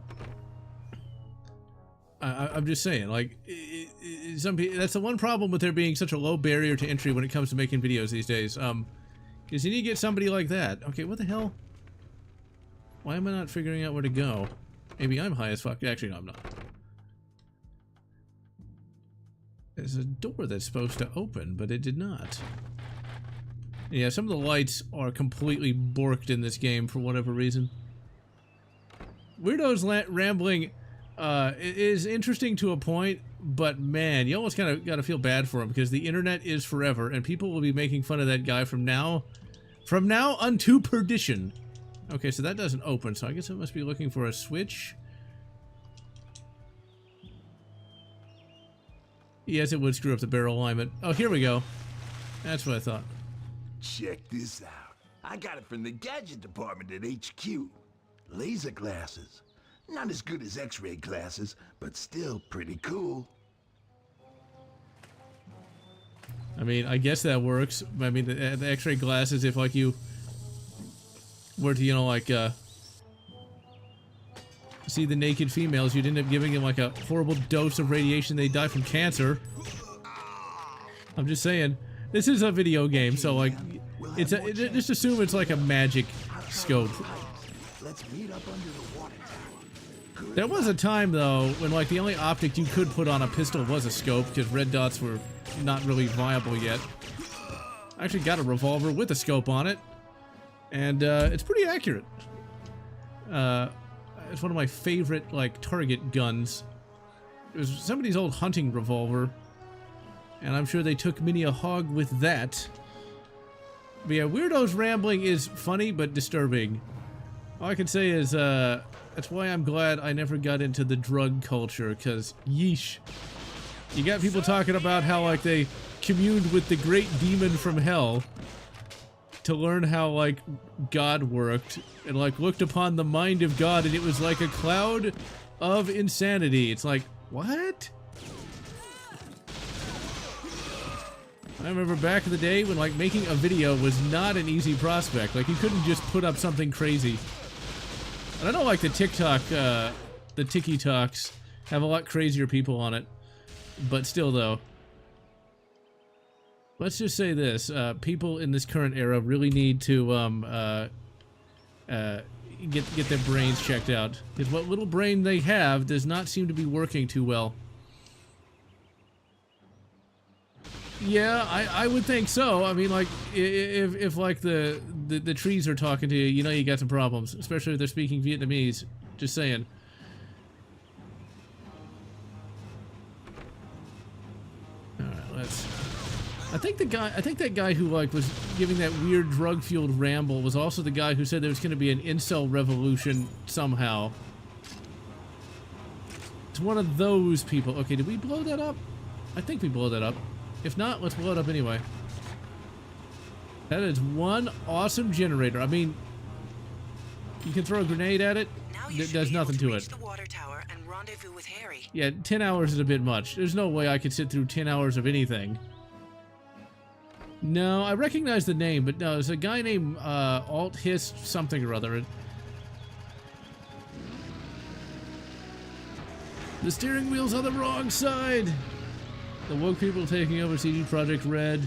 I'm just saying, like, some people, that's the one problem with there being such a low barrier to entry when it comes to making videos these days. Because you need to get somebody like that. Okay, what the hell? Why am I not figuring out where to go? Maybe I'm high as fuck. Actually, no, I'm not. There's a door that's supposed to open, but it did not. Yeah, some of the lights are completely borked in this game for whatever reason. Weirdo's rambling is interesting to a point, but man, you almost kind of got to feel bad for him because the internet is forever, and people will be making fun of that guy from now unto perdition. Okay, so that doesn't open, so I guess I must be looking for a switch. Yes, it would screw up the barrel alignment. Oh, here we go. That's what I thought. Check this out. I got it from the gadget department at HQ. Laser glasses. Not as good as X-ray glasses, but still pretty cool. I mean, I guess that works. I mean, the X-ray glasses, if, like, you were to, you know, like, see the naked females, you'd end up giving them, like, a horrible dose of radiation, they die from cancer. I'm just saying. This is a video game, so, like, just assume it's like a magic scope. let's meet up under the water tower. There was a time, though, when, like, the only optic you could put on a pistol was a scope, because red dots were not really viable yet. I actually got a revolver with a scope on it, and it's pretty accurate. It's one of my favorite, like, target guns. It was somebody's old hunting revolver, and I'm sure they took many a hog with that. But yeah, Weirdo's rambling is funny, but disturbing. All I can say is, that's why I'm glad I never got into the drug culture, because yeesh. You got people talking about how, like, they communed with the great demon from hell to learn how, like, God worked, and, like, looked upon the mind of God, and it was like a cloud of insanity. It's like, what? I remember back in the day when, like, making a video was not an easy prospect. Like, you couldn't just put up something crazy. And I don't like the TikTok, the Tiki-Talks have a lot crazier people on it. But still, though, let's just say this. People in this current era really need to, get their brains checked out. Because what little brain they have does not seem to be working too well. Yeah, I would think so. I mean, like, if like the trees are talking to you, you know you got some problems. Especially if they're speaking Vietnamese. Just saying. Alright, let's... I think that guy who, like, was giving that weird drug-fueled ramble was also the guy who said there was going to be an incel revolution somehow. It's one of those people. Okay, did we blow that up? I think we blew that up. If not, let's blow it up anyway. That is one awesome generator. I mean, you can throw a grenade at it. It does nothing to it. The water tower and rendezvous with Harry. Yeah, 10 hours is a bit much. There's no way I could sit through 10 hours of anything. No, I recognize the name, but no, there's a guy named Alt Hiss something or other. The steering wheel's on the wrong side. The woke people taking over CD Projekt Red.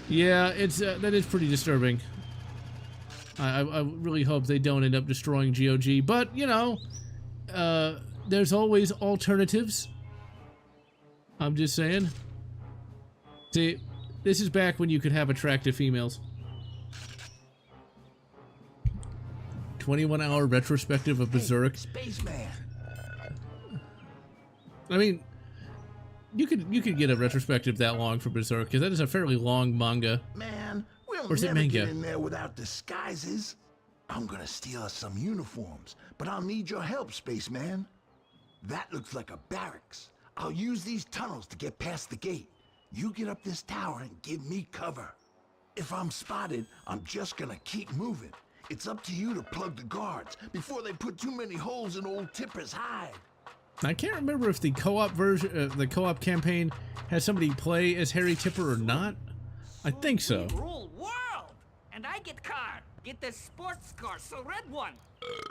Yeah, it's that is pretty disturbing. I really hope they don't end up destroying GOG, but you know, there's always alternatives. I'm just saying. See, this is back when you could have attractive females. 21-hour retrospective of Berserk. Spaceman. I mean, you could get a retrospective that long for Berserk, because that is a fairly long manga. Man, we'll Or is it never manga? get in there without disguises. I'm gonna steal us some uniforms, but I'll need your help, Spaceman. That looks like a barracks. I'll use these tunnels to get past the gate. You get up this tower and give me cover. If I'm spotted, I'm just gonna keep moving. It's up to you to plug the guards before they put too many holes in old Tipper's hide. I can't remember if the co-op version, the co-op campaign, has somebody play as Harry Tipper or not. I think so. Rule world, and I get car. Get the sports car, so red one.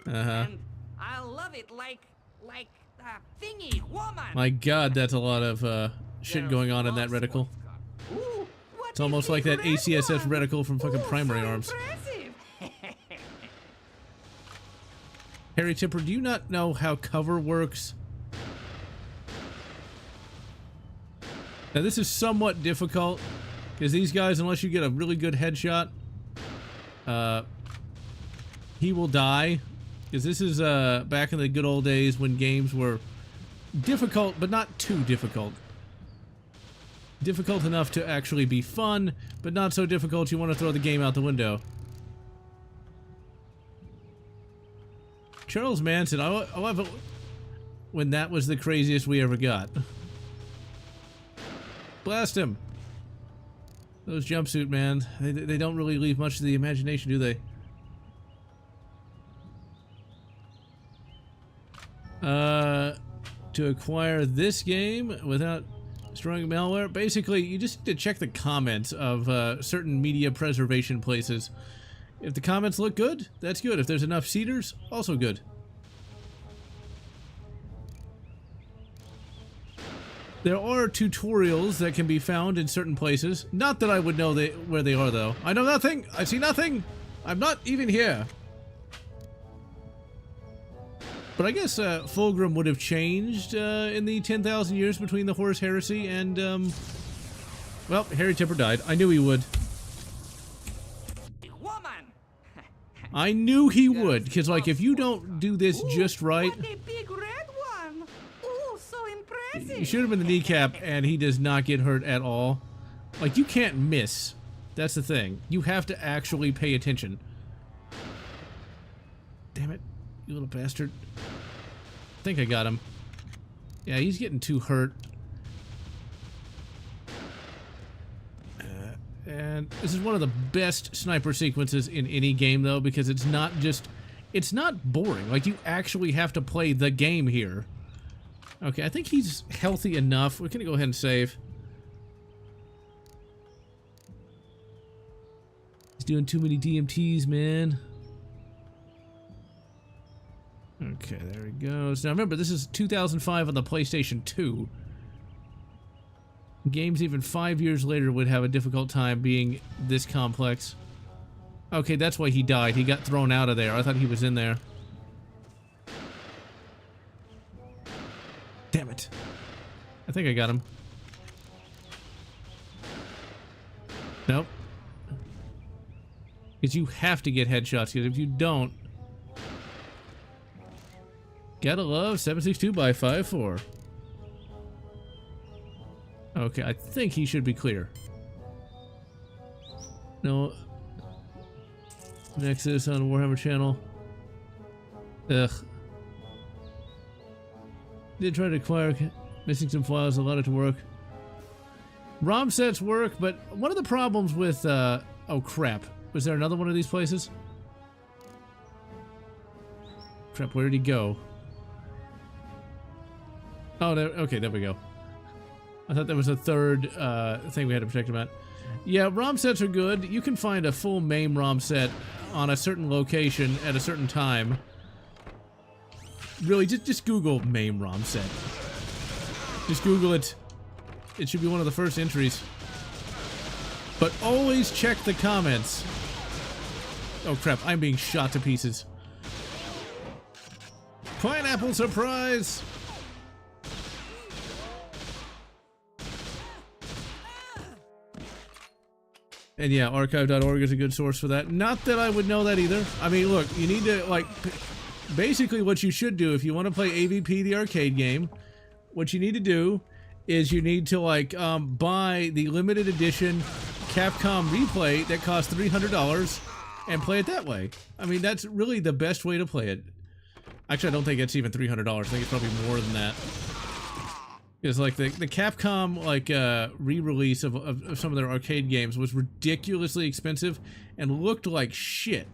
And I love it like thingy woman. My God, that's a lot of shit going on in that reticle. Ooh, It's almost like that ACSS reticle from fucking Primary Arms. Harry Tipper, do you not know how cover works? Now this is somewhat difficult, because these guys, unless you get a really good headshot, he will die. Because this is back in the good old days when games were difficult, but not too difficult. Difficult enough to actually be fun, but not so difficult you want to throw the game out the window. Charles Manson, I love it when that was the craziest we ever got. Blast him. Those jumpsuit, man, they don't really leave much to the imagination, do they? To acquire this game without destroying malware, basically you just need to check the comments of certain media preservation places. If the comments look good, that's good. If there's enough seeders, also good. There are tutorials that can be found in certain places. Not that I would know where they are, though. I know nothing. I see nothing. I'm not even here. But I guess Fulgrim would have changed in the 10,000 years between the Horus Heresy and, well, Harry Tipper died. I knew he would. I knew he would, because, like, if you don't do this just right... What a big red one! Ooh, so impressive! You shoot him in the kneecap, and he does not get hurt at all. Like, you can't miss. That's the thing. You have to actually pay attention. Damn it, you little bastard. I think I got him. Yeah, he's getting too hurt. And this is one of the best sniper sequences in any game, though, because it's not just... It's not boring. Like, you actually have to play the game here. Okay, I think he's healthy enough. We're gonna go ahead and save. He's doing too many DMTs, man. Okay, there he goes. Now remember, this is 2005 on the PlayStation 2. Games even 5 years later would have a difficult time being this complex. Okay, that's why he died. He got thrown out of there. I thought he was in there. Damn it. I think I got him. Nope. Because you have to get headshots, because if you don't... Gotta love 762x54. Okay, I think he should be clear. No. Nexus on Warhammer channel. Ugh. Did try to acquire, missing some files, allowed it to work. ROM sets work, but one of the problems with, oh crap. Was there another one of these places? Crap, where did he go? Oh, there, okay, there we go. I thought there was a third thing we had to protect him at. Yeah, ROM sets are good. You can find a full MAME ROM set on a certain location at a certain time. Really, just Google MAME ROM set. Just Google it. It should be one of the first entries. But always check the comments. Oh crap, I'm being shot to pieces. Pineapple surprise! And yeah, archive.org is a good source for that. Not that I would know that either. I mean, look, you need to, like, basically what you should do if you want to play AVP, the arcade game, what you need to do is you need to, like, buy the limited edition Capcom replay that costs $300 and play it that way. I mean, that's really the best way to play it. Actually, I don't think it's even $300. I think it's probably more than that. Because, like, the Capcom, like, re-release of some of their arcade games was ridiculously expensive and looked like shit.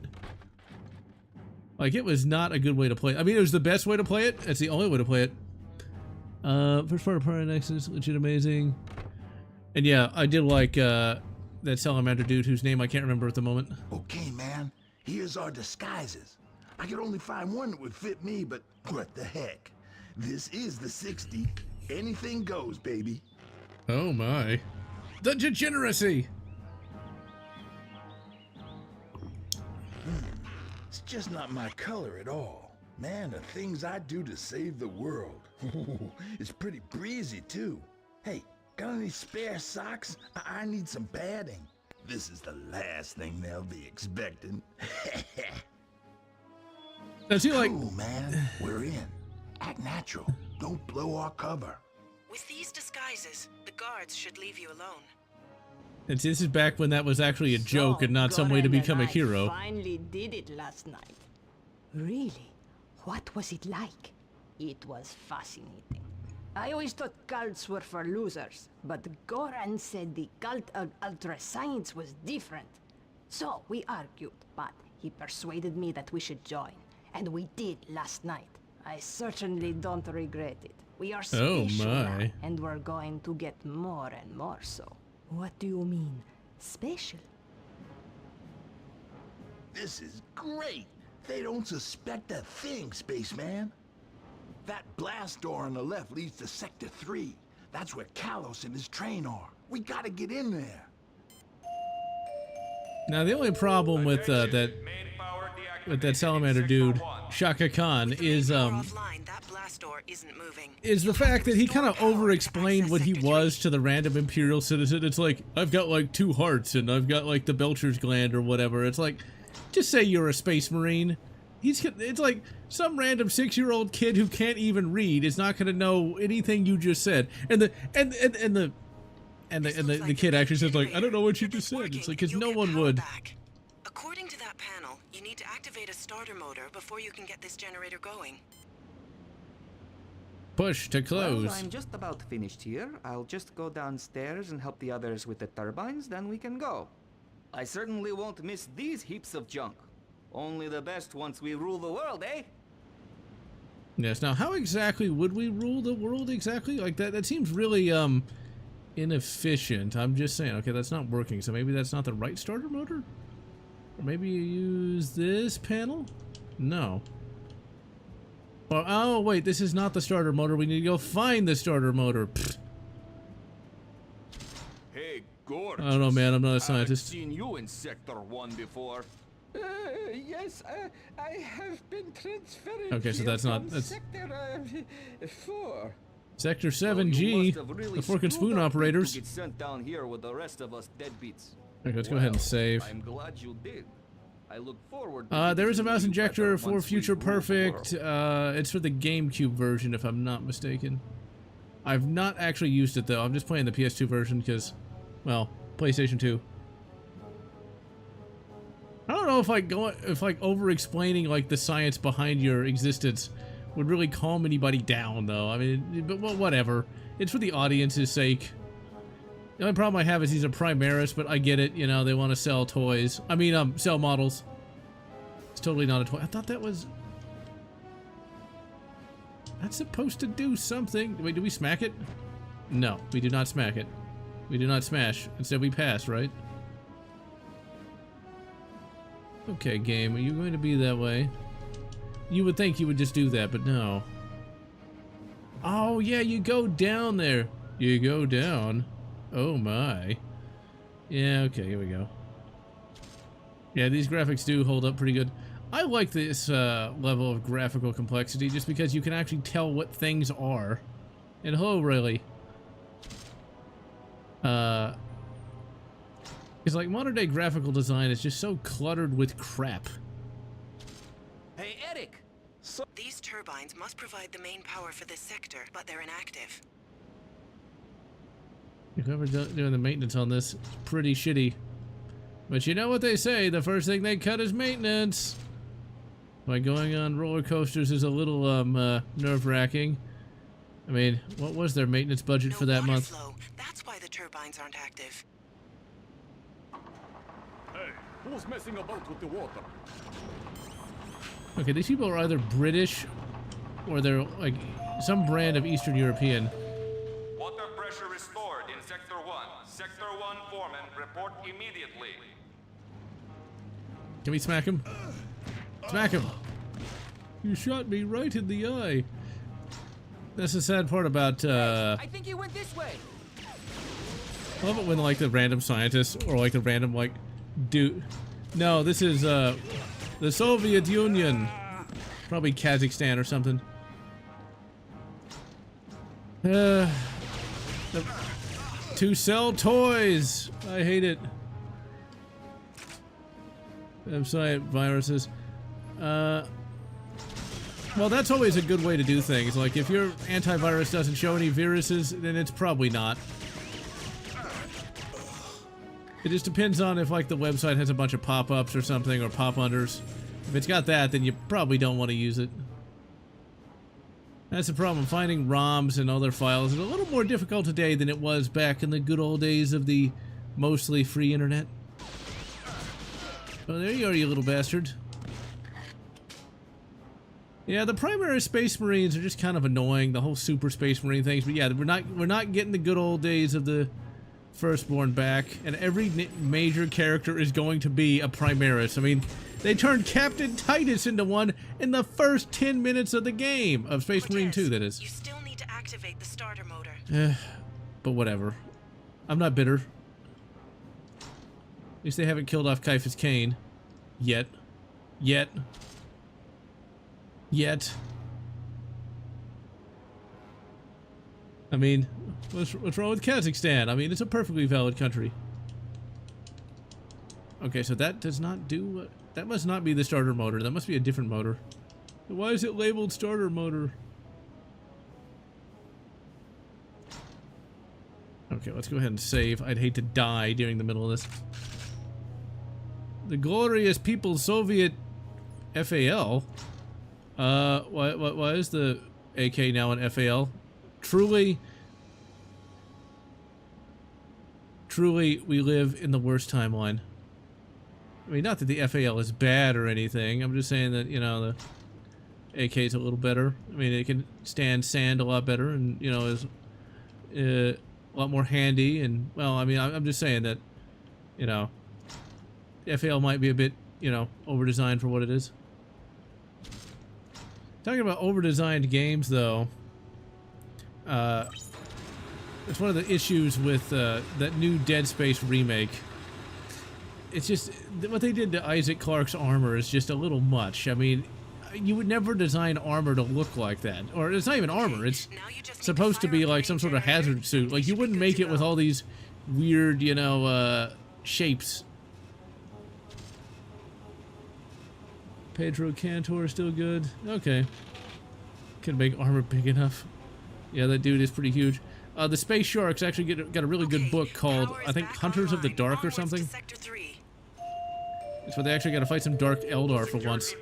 Like, it was not a good way to play it. I mean, it was the best way to play it. It's the only way to play it. First part of Party Nexus, legit amazing. And yeah, I did like, that Salamander dude whose name I can't remember at the moment. Okay, man. Here's our disguises. I could only find one that would fit me, but what the heck? This is the 60. Anything goes, baby. Oh my. The degeneracy! It's just not my color at all. Man, the things I do to save the world. It's pretty breezy, too. Hey, got any spare socks? I need some padding. This is the last thing they'll be expecting. Does he like... Cool, man. We're in. Act natural. Don't blow our cover. With these disguises, the guards should leave you alone. And see, this is back when that was actually a joke and not some way to become a hero. Finally did it last night. Really? What was it like? It was fascinating. I always thought cults were for losers, but Goran said the cult of ultra science was different. So we argued, but he persuaded me that we should join, and we did last night. I certainly don't regret it. We are special now, and we're going to get more and more so. What do you mean, special? This is great. They don't suspect a thing, spaceman. That blast door on the left leads to Sector 3. That's where Kalos and his train are. We gotta get in there. Now, the only problem with that... Main power deactivated. with that salamander dude, Shaka Khan, is the fact that he kind of over-explained what he was to the random Imperial citizen. It's like, I've got like 2 hearts and I've got like the Belcher's gland or whatever. It's like, just say you're a space marine. It's like some random 6-year-old kid who can't even read is not going to know anything you just said. And the kid actually says like, I don't know what you just said. It's like, because no one would. According to that panel, you need to activate a starter motor before you can get this generator going. Push to close. Well, I'm just about finished here. I'll just go downstairs and help the others with the turbines, then we can go. I certainly won't miss these heaps of junk. Only the best once we rule the world, eh? Yes, now how exactly would we rule the world exactly? Like that seems really inefficient. I'm just saying, okay, that's not working, so maybe that's not the right starter motor? Or maybe you use this panel? No. Oh wait, this is not the starter motor. We need to go find the starter motor. Pfft. Hey, gorgeous. I don't know, man. I'm not a scientist. I've seen you in Sector 1 before. Yes, I have been transferred. Okay, so that's not. That's Sector 4. Sector 7G, the fork and spoon operators. Get sent down here with the rest of us deadbeats. Okay, let's go ahead and save. I'm glad you did. I look forward. There is a mouse injector for Future Perfect. It's for the GameCube version, if I'm not mistaken. I've not actually used it though. I'm just playing the PS2 version because, well, PlayStation 2. I don't know if like over-explaining like the science behind your existence would really calm anybody down, though. I mean, but whatever. It's for the audience's sake. The only problem I have is he's a Primaris, but I get it. You know, they want to sell toys. I mean, sell models. It's totally not a toy. I thought that was. That's supposed to do something. Wait, do we smack it? No, we do not smack it. We do not smash. Instead, we pass, right? Okay, game, are you going to be that way? You would think you would just do that, but no. Oh, yeah, you go down there. You go down. Oh, my. Yeah, okay, here we go. Yeah, these graphics do hold up pretty good. I like this level of graphical complexity just because you can actually tell what things are. And hello, really. It's like modern day graphical design is just so cluttered with crap. Hey, Eric! These turbines must provide the main power for this sector, but they're inactive. Whoever's doing the maintenance on this is pretty shitty. But you know what they say, the first thing they cut is maintenance. Like going on roller coasters is a little nerve-wracking. I mean, what was their maintenance budget for that month? Flow. That's why the turbines aren't active. Hey, who's messing about with the water? Okay, these people are either British or they're like some brand of Eastern European. Water pressure restored in Sector 1. Sector 1 foreman, report immediately. Can we smack him? Smack him! You shot me right in the eye. That's the sad part about, I think you went this way. I love it when, like, the random scientists, or, like, the random, like, dude... No, this is, the Soviet Union. Probably Kazakhstan or something. To sell toys! I hate it. Website, viruses. Well, that's always a good way to do things. Like, if your antivirus doesn't show any viruses, then it's probably not. It just depends on if, like, the website has a bunch of pop-ups or something, or pop-unders. If it's got that, then you probably don't want to use it. That's the problem. Finding ROMs and other files is a little more difficult today than it was back in the good old days of the mostly free internet. Oh, there you are, you little bastard. Yeah, the primary Space Marines are just kind of annoying, the whole Super Space Marine things. But yeah, we're not getting the good old days of the Firstborn back, and every major character is going to be a Primaris. I mean, they turned Captain Titus into one in the first 10 minutes of the game of Space Marine 2. That is. You still need to activate the starter motor. But whatever. I'm not bitter. At least they haven't killed off Caiaphas Cain. Yet. Yet. I mean, what's wrong with Kazakhstan? I mean, it's a perfectly valid country. Okay, so that does not do... that must not be the starter motor. That must be a different motor. Why is it labeled starter motor? Okay, let's go ahead and save. I'd hate to die during the middle of this. The glorious People's Soviet FAL. Why is the AK now an FAL? Truly, we live in the worst timeline. I mean, not that the FAL is bad or anything. I'm just saying that, you know, the AK is a little better. I mean, it can stand sand a lot better and, you know, is a lot more handy. And, well, I mean, I'm just saying that, you know, the FAL might be a bit, you know, over-designed for what it is. Talking about over-designed games, though, it's one of the issues with that new Dead Space remake. It's just, what they did to Isaac Clarke's armor is just a little much. I mean, you would never design armor to look like that. Or it's not even armor, it's supposed to be like some sort of hazard suit. Like, you wouldn't make it with all these weird, you know, shapes. Pedro Cantor is still good. Okay. Can make armor big enough. Yeah, that dude is pretty huge. The Space Sharks actually got a really good book called, I think, Hunters of the Dark or something. It's where they actually got to fight some Dark Eldar for once. Team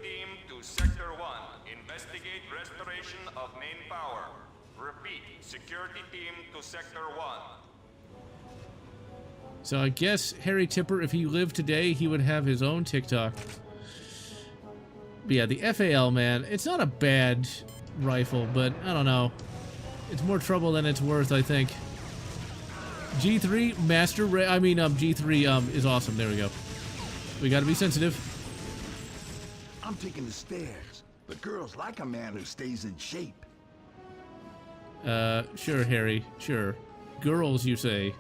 to Sector 1. Investigate restoration of main power. Repeat, security team to Sector 1. So I guess Harry Tipper, if he lived today, he would have his own TikTok. But yeah, the FAL, man, it's not a bad rifle, but I don't know. It's more trouble than it's worth, I think. G3 G3 is awesome. There we go. We gotta be sensitive. I'm taking the stairs. The girls like a man who stays in shape. Sure, Harry. Sure. Girls, you say.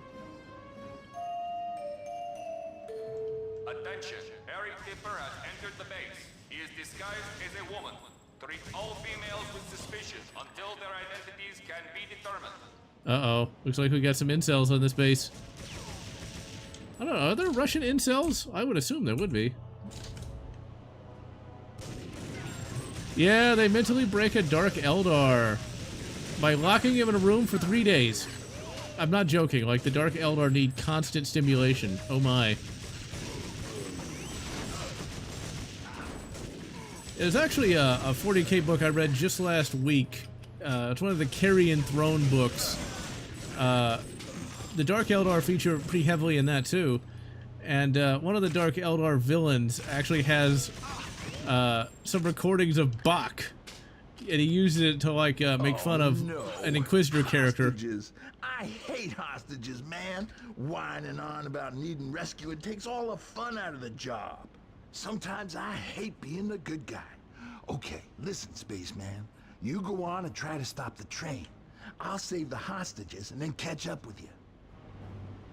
Attention, Harry Tipper has entered the base. He is disguised as a woman. Treat all females with suspicion until their identities can be determined. Uh-oh. Looks like we got some incels on this base. I don't know, are there Russian incels? I would assume there would be. Yeah, they mentally break a Dark Eldar by locking him in a room for 3 days. I'm not joking, like the Dark Eldar need constant stimulation. Oh my. There's actually a 40k book I read just last week. It's one of the Carrion Throne books. The Dark Eldar feature pretty heavily in that too. And one of the Dark Eldar villains actually has some recordings of Bach. And he uses it to like make fun of an Inquisitor character. Hostages. I hate hostages, man. Whining on about needing rescue, it takes all the fun out of the job. Sometimes I hate being the good guy. Okay, listen, Spaceman. You go on and try to stop the train. I'll save the hostages and then catch up with you.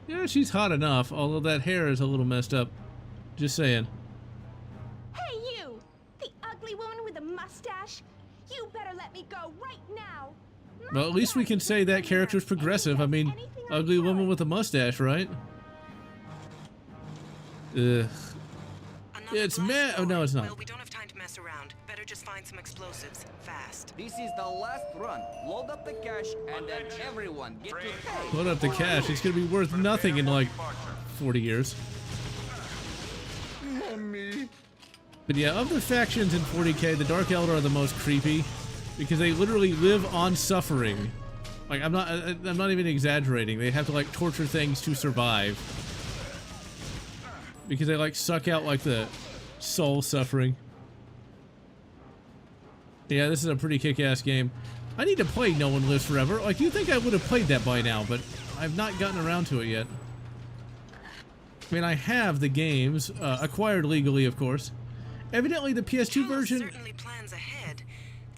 Yeah, she's hot enough, although that hair is a little messed up. Just saying. Hey, you! The ugly woman with the mustache! You better let me go right now! Well, at least we can say that character's progressive. I mean, ugly woman with a mustache, right? Ugh. It's mad. Oh, no, it's not. Well, we don't have time to mess around. Better just find some explosives. Fast. This is the last run. Load up the cash and then everyone get your pay. Load up the cash. It's gonna be worth nothing in like 40 years. Mommy. But yeah, of the factions in 40k, the Dark Eldar are the most creepy because they literally live on suffering. Like I'm not even exaggerating. They have to like torture things to survive because they like suck out like the soul suffering. Yeah, this is a pretty kick-ass game. I need to play No One Lives Forever. Like, you'd think I would have played that by now, but I've not gotten around to it yet. I mean, I have the games, acquired legally, of course. Evidently, the PS2 version... certainly plans ahead.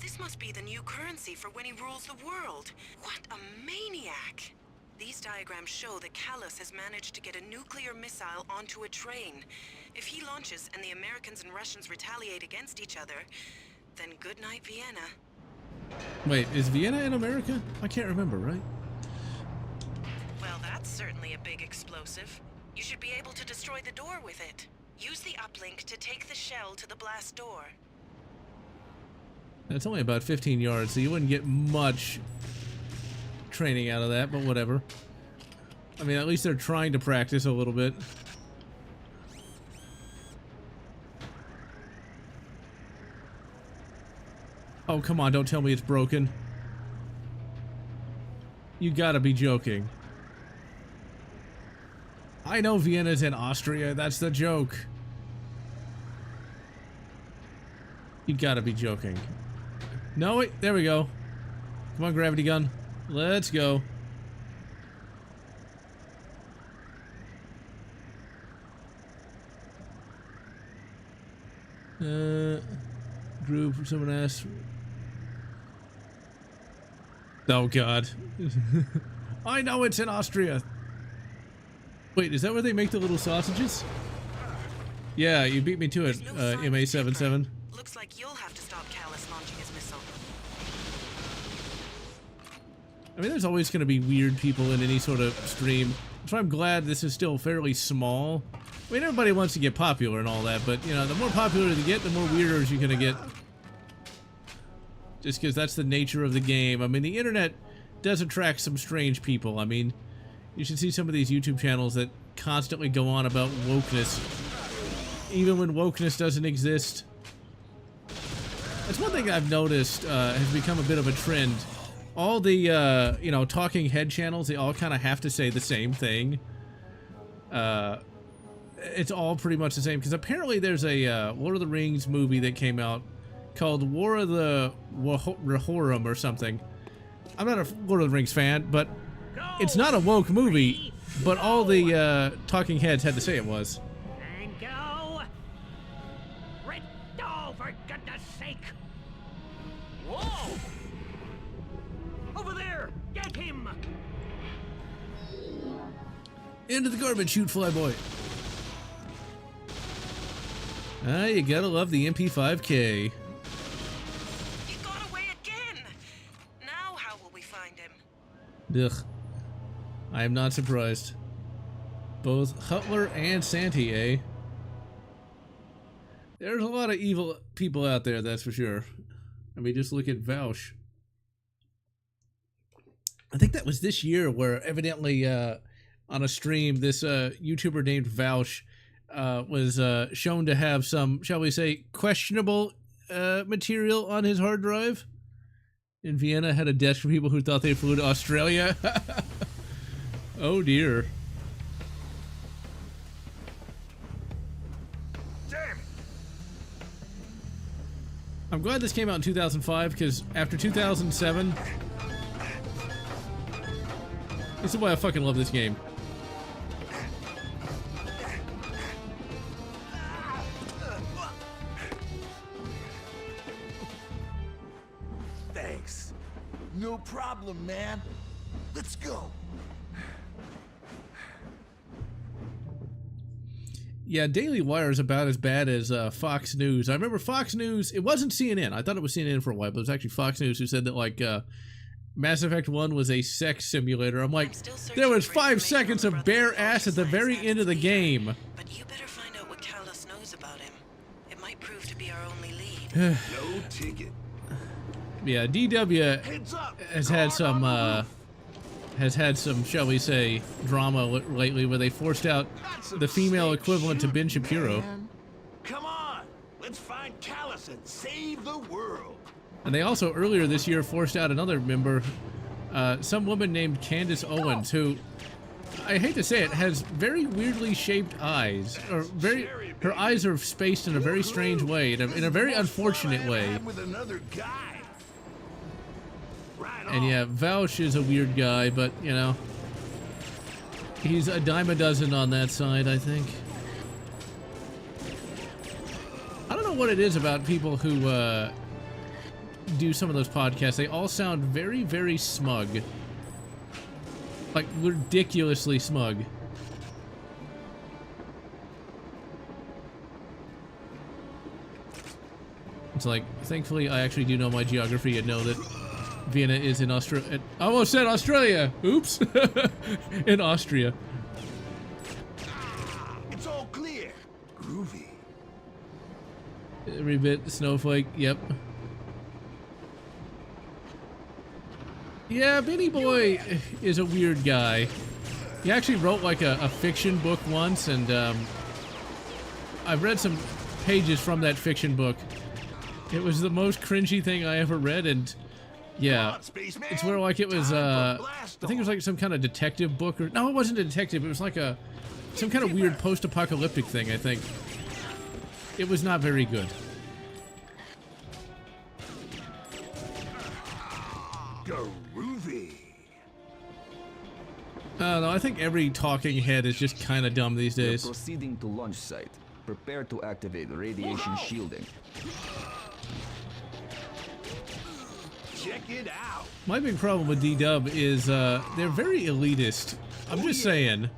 This must be the new currency for when he rules the world. What a maniac. These diagrams show that Callus has managed to get a nuclear missile onto a train. If he launches and the Americans and Russians retaliate against each other, then good night, Vienna. Wait, is Vienna in America? I can't remember, right? Well, that's certainly a big explosive. You should be able to destroy the door with it. Use the uplink to take the shell to the blast door. It's only about 15 yards, so you wouldn't get much training out of that, but whatever. I mean, at least they're trying to practice a little bit. Oh, come on, don't tell me it's broken. You gotta be joking. I know Vienna's in Austria, that's the joke. You gotta be joking. No, wait, there we go. Come on, gravity gun. Let's go. Group, someone asked. Oh, God. I know it's in Austria. Wait, is that where they make the little sausages? Yeah, you beat me to it, MA77. Looks like you'll have to stop Callus launching his missile. I mean, there's always going to be weird people in any sort of stream. So I'm glad this is still fairly small. I mean, everybody wants to get popular and all that, but, you know, the more popular you get, the more weirdos you're going to get. Just because that's the nature of the game. I mean, the internet does attract some strange people. I mean, you should see some of these YouTube channels that constantly go on about wokeness, even when wokeness doesn't exist. That's one thing I've noticed has become a bit of a trend. All the, you know, talking head channels, they all kind of have to say the same thing. It's all pretty much the same, because apparently there's a Lord of the Rings movie that came out called War of the Rohirrim or something. I'm not a Lord of the Rings fan, but it's not a woke movie, but all the talking heads had to say it was. And go! Red Doll, for goodness sake! Whoa! Over there! Get him! Into the garbage chute, Flyboy. Ah, you gotta love the MP5K. He got away again! Now how will we find him? Ugh. I am not surprised. Both Hutler and Santi, eh? There's a lot of evil people out there, that's for sure. I mean, just look at Vaush. I think that was this year where evidently on a stream, this YouTuber named Vaush was shown to have some, shall we say, questionable material on his hard drive. In Vienna, had a desk for people who thought they flew to Australia. Oh dear. Damn. I'm glad this came out in 2005, because after 2007, this is why I fucking love this game. Thanks. No problem, man. Let's go. Yeah, Daily Wire is about as bad as Fox News. I remember Fox News, it wasn't CNN. I thought it was CNN for a while, but it was actually Fox News who said that, like, Mass Effect 1 was a sex simulator. I'm like, there was 5 seconds of bare ass at the very end of the game. But you better find out what Callus knows about him. It might prove to be our only lead. No ticket. Yeah, DW has had some, shall we say, drama lately where they forced out the female equivalent to Ben Shapiro. Come on, let's find Callus and save the world. And they also earlier this year forced out another member, some woman named Candace Owens, who, I hate to say it, has very weirdly shaped eyes, or her eyes are spaced in a very strange way, in a very unfortunate way. With another guy. And yeah, Vaush is a weird guy, but, you know, he's a dime a dozen on that side, I think. I don't know what it is about people who do some of those podcasts. They all sound very, very smug. Like, ridiculously smug. It's like, thankfully, I actually do know my geography and know that Vienna is in Austria. I almost said Australia! Oops! In Austria. It's all clear. Groovy. Every bit snowflake, yep. Yeah, Benny Boy is a weird guy. He actually wrote like a fiction book once, and I've read some pages from that fiction book. It was the most cringy thing I ever read, and yeah, it's where like it was, I think it was like some kind of detective book, or no, it wasn't a detective, it was like some kind of weird post-apocalyptic thing, I think. It was not very good. Groovy. No, I think every talking head is just kind of dumb these days. We're proceeding to launch site. Prepare to activate radiation shielding. Check it out. My big problem with D-Dub is they're very elitist. I'm just saying.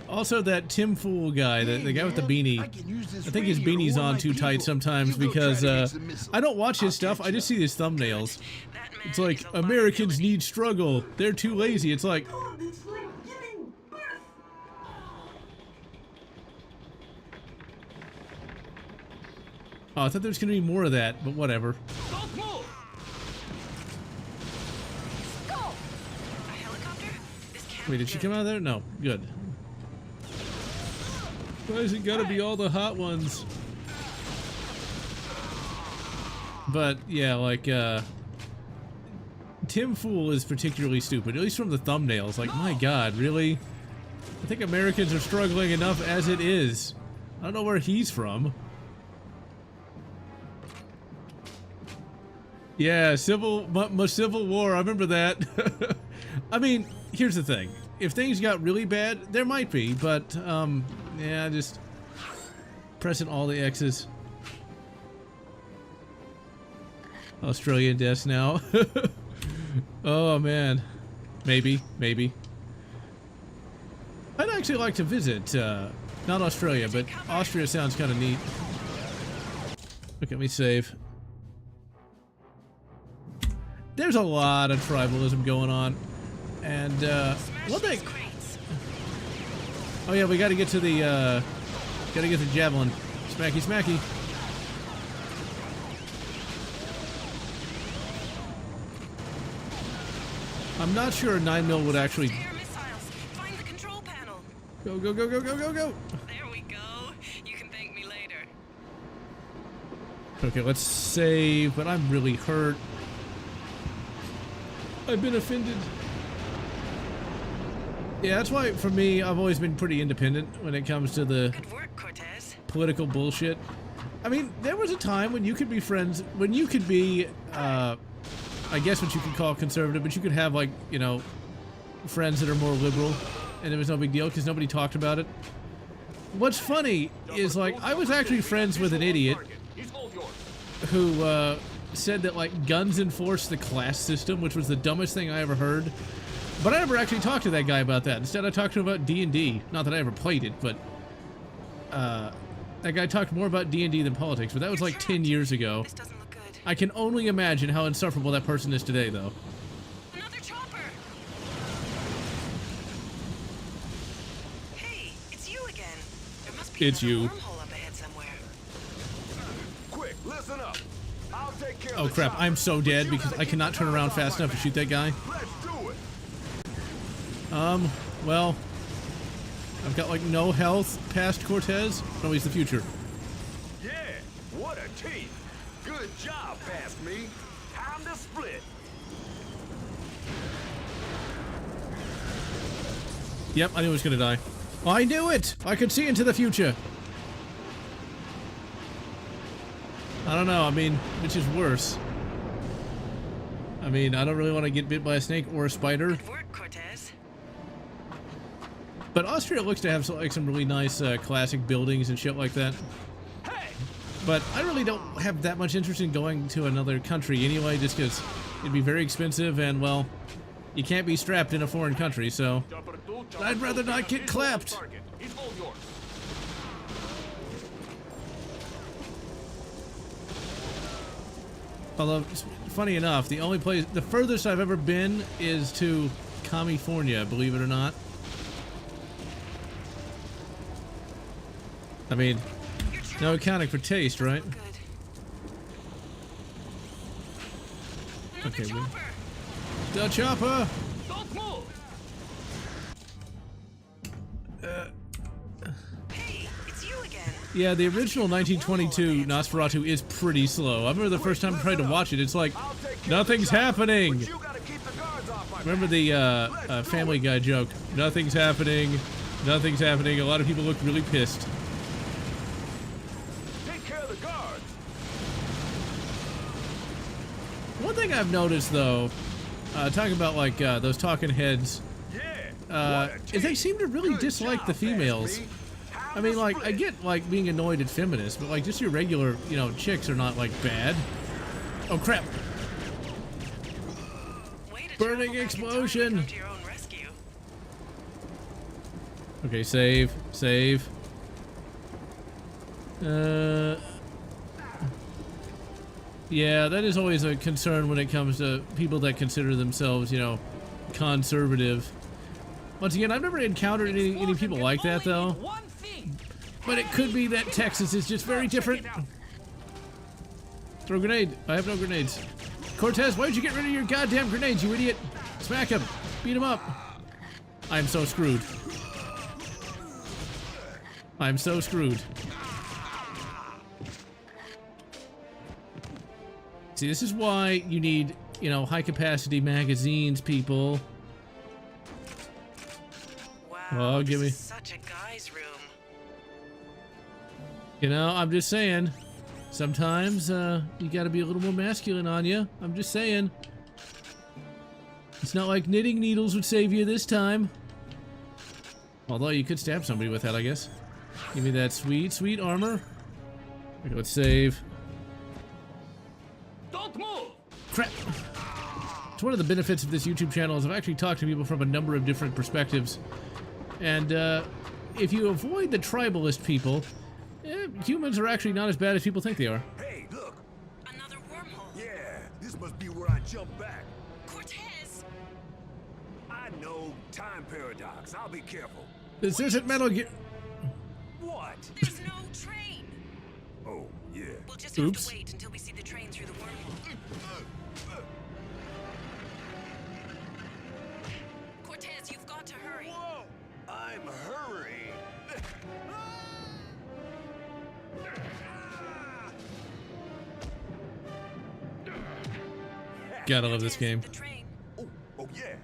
Also, that Tim Fool guy, the guy with the beanie, I think his beanie's on too tight sometimes because I don't watch his stuff, I just see his thumbnails. It's like, Americans need struggle, they're too lazy. It's like... Oh, I thought there was going to be more of that, but whatever. Wait, did she come out of there? No. Good. Why is it gotta be all the hot ones? But, yeah, like, Tim Fool is particularly stupid, at least from the thumbnails. Like, my god, really? I think Americans are struggling enough as it is. I don't know where he's from. Yeah, Civil War, I remember that. I mean, here's the thing. If things got really bad, there might be, but, yeah, just pressing all the X's. Australian deaths now. Oh, man. Maybe. I'd actually like to visit, not Australia, but Austria sounds kind of neat. Look at me save. There's a lot of tribalism going on. And, one thing... Oh yeah, we gotta get to the, javelin. Smacky, smacky. I'm not sure a 9mm would actually... Find the control panel. Go, go, go, go, go, go, go! There we go. You can thank me later. Okay, let's save, but I'm really hurt. I've been offended. Yeah, that's why, for me, I've always been pretty independent when it comes to the political bullshit. I mean, there was a time when you could be friends, when you could be, I guess what you could call conservative, but you could have, like, you know, friends that are more liberal, and it was no big deal because nobody talked about it. What's funny is, like, I was actually friends with an idiot who, said that, like, guns enforce the class system, which was the dumbest thing I ever heard. But I never actually talked to that guy about that. Instead, I talked to him about D&D. Not that I ever played it, but that guy talked more about D&D than politics, but that was like 10 years ago. This doesn't look good. I can only imagine how insufferable that person is today, though. Another chopper. Hey, it's you again. There must be It's you. wormhole up ahead somewhere. Quick, listen up. I'll take care Oh crap, I'm so dead because I cannot turn around fast enough to shoot that guy. Let's do it. Well, I've got like no health past Cortez. No, he's the future. Yeah, what a team. Good job, past me. Time to split. Yep, I knew he was gonna die. I knew it! I could see into the future. I don't know, I mean, which is worse? I mean, I don't really want to get bit by a snake or a spider. Good work, Cortez. But Austria looks to have like some really nice classic buildings and shit like that. But I really don't have that much interest in going to another country anyway, just because it'd be very expensive and, well, you can't be strapped in a foreign country, so I'd rather not get clapped. He's all yours. Although, funny enough, the furthest I've ever been is to California, believe it or not. I mean, no accounting for taste, right? Okay, the chopper! Don't move! Hey, it's you again. Yeah, the original 1922 Nosferatu is pretty slow. I remember the first time I tried to watch it, it's like, nothing's happening! Remember the Family Guy joke, nothing's happening, nothing's happening. A lot of people look really pissed. Take care of the guards. One thing I've noticed, though, talking about like those talking heads, is they seem to really dislike the females. I mean, like, I get like being annoyed at feminists, but like just your regular, you know, chicks are not like bad. Oh crap! Burning explosion! Okay, save, save. Yeah, that is always a concern when it comes to people that consider themselves, you know, conservative. Once again, I've never encountered any people like that, though. But it could be that Texas is just very different. Throw a grenade. I have no grenades. Cortez, why'd you get rid of your goddamn grenades, you idiot? Smack him. Beat him up. I'm so screwed. I'm so screwed. See, this is why you need, you know, high-capacity magazines, people. Wow, oh, give me. This is such a guy's room. You know, I'm just saying. Sometimes, you gotta be a little more masculine on you. I'm just saying. It's not like knitting needles would save you this time. Although you could stab somebody with that, I guess. Give me that sweet, sweet armor. Okay, let's save. Don't move! Crap! It's one of the benefits of this YouTube channel is I've actually talked to people from a number of different perspectives. And, if you avoid the tribalist people, humans are actually not as bad as people think they are. Hey, look! Another wormhole. Yeah, this must be where I jump back. Cortez! I know, time paradox. I'll be careful. This isn't Metal Gear. What? There's no train. Oh, yeah. We'll just have to wait until we see the train through the wormhole. Cortez, you've got to hurry. Whoa! I'm hurrying. Gotta love this game. Oh yeah.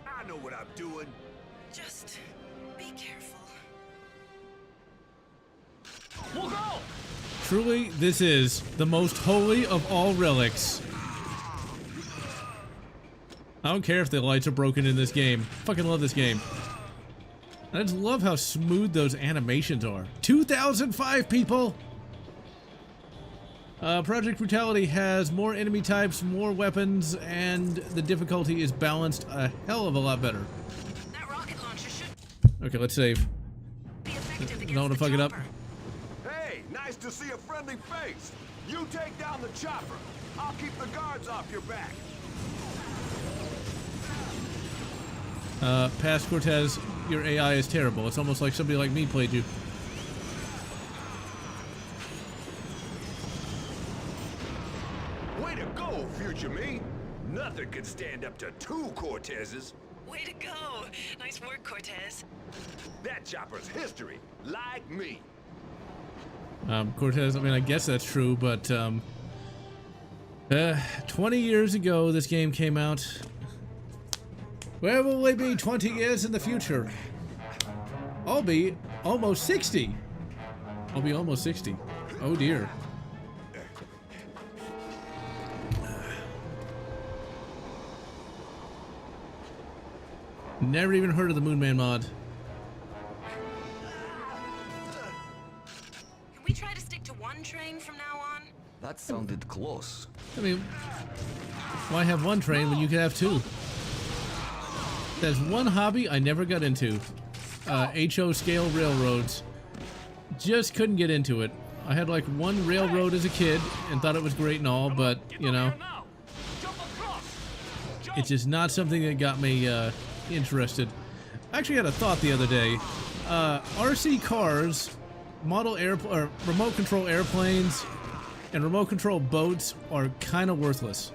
I know what I'm doing. Just be careful. We'll go! Truly, this is the most holy of all relics. I don't care if the lights are broken in this game. Fucking love this game. I just love how smooth those animations are. 2005 people! Project Brutality has more enemy types, more weapons, and the difficulty is balanced a hell of a lot better. That rocket launcher should Okay, let's save. be effective against Don't want to fuck it up. Hey, nice to see a friendly face. You take down the chopper. I'll keep the guards off your back. Past Cortez, your AI is terrible. It's almost like somebody like me played you. Way to go, future me. Nothing can stand up to two Cortezes. Way to go! Nice work, Cortez. That chopper's history, like me. Cortez, I mean, I guess that's true, but, 20 years ago this game came out. Where will we be 20 years in the future? I'll be almost 60. I'll be almost 60. Oh dear. Never even heard of the Moonman mod. Can we try to stick to one train from now on? That sounded close. I mean, why have one train when you could have two? There's one hobby I never got into. HO scale railroads. Just couldn't get into it. I had like one railroad as a kid and thought it was great and all, but you know, it's just not something that got me interested. I actually had a thought the other day. RC cars, remote control airplanes, and remote control boats are kind of worthless.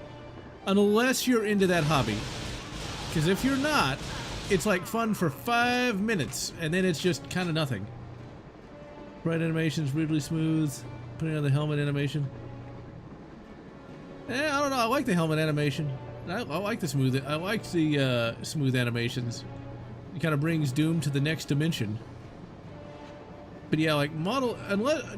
Unless you're into that hobby. Because if you're not, it's like fun for 5 minutes, and then it's just kind of nothing. Bright animations, really smooth. Putting on the helmet animation. I don't know. I like the helmet animation. I like the smooth. I like the smooth animations. It kind of brings Doom to the next dimension. But yeah, like